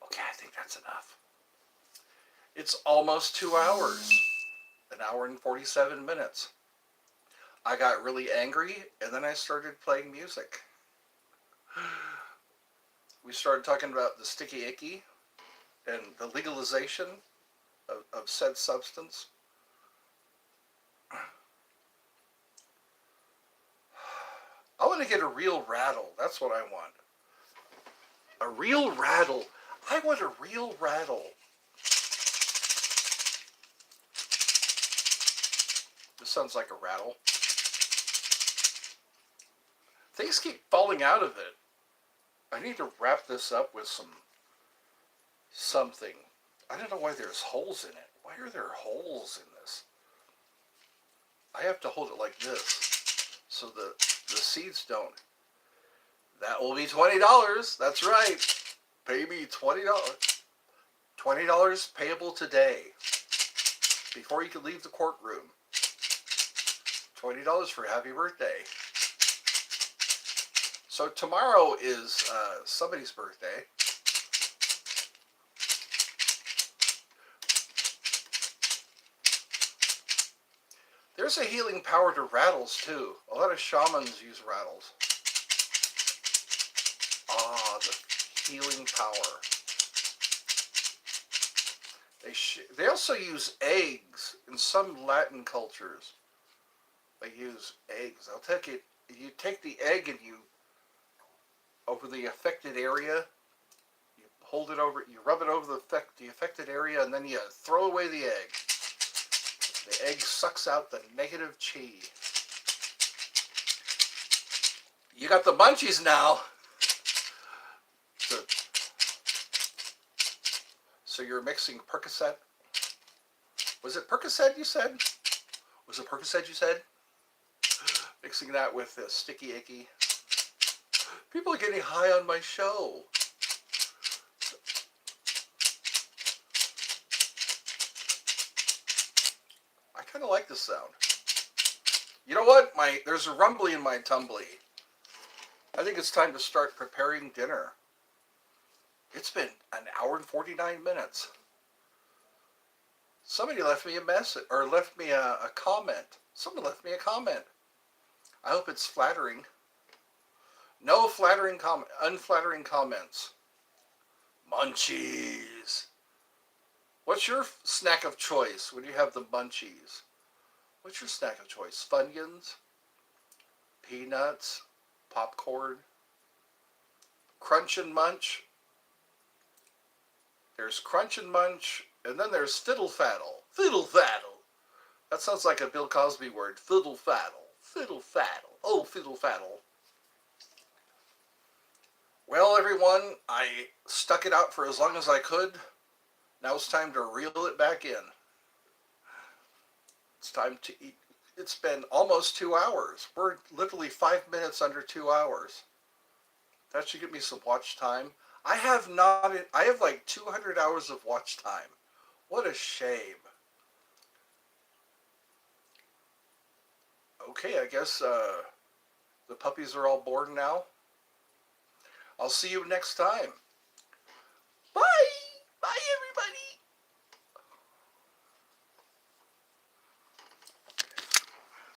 S1: Okay, I think that's enough. It's almost 2 hours. An hour and 47 minutes. I got really angry and then I started playing music. We started talking about the sticky icky and the legalization of said substance. I want to get a real rattle. That's what I want. A real rattle. I want a real rattle. This sounds like a rattle. Things keep falling out of it. I need to wrap this up with something. I don't know why there's holes in it. Why are there holes in this? I have to hold it like this so the seeds don't. That will be $20. That's right. Pay me $20. $20 payable today before you can leave the courtroom. $20 for Happy Birthday. So tomorrow is somebody's birthday. There's a healing power to rattles too. A lot of shamans use rattles. Ah, the healing power. They also use eggs in some Latin cultures. They use eggs. I'll take it. You take the egg and you over the affected area. You hold it over. You rub it over the affected area, and then you throw away the egg. The egg sucks out the negative chi. You got the munchies now. So you're mixing Percocet. Was it Percocet you said? Was it Percocet you said? Mixing that with the sticky icky. People are getting high on my show. I kind of like this sound. You know what? There's a rumbly in my tumbly. I think it's time to start preparing dinner. It's been an hour and 49 minutes. Somebody left me a message, or left me a comment. Someone left me a comment. I hope it's flattering. No unflattering comments. Munchies. What's your snack of choice when you have the munchies? What's your snack of choice? Funyuns? Peanuts? Popcorn? Crunch and Munch? There's Crunch and Munch, and then there's Fiddle Faddle. Fiddle Faddle. That sounds like a Bill Cosby word. Fiddle Faddle. Fiddle Faddle. Oh, Fiddle Faddle. Well, everyone, I stuck it out for as long as I could. Now it's time to reel it back in. It's time to eat. It's been almost 2 hours. We're literally 5 minutes under 2 hours. That should give me some watch time. I have like 200 hours of watch time. What a shame. Okay, I guess The puppies are all born now. I'll see you next time.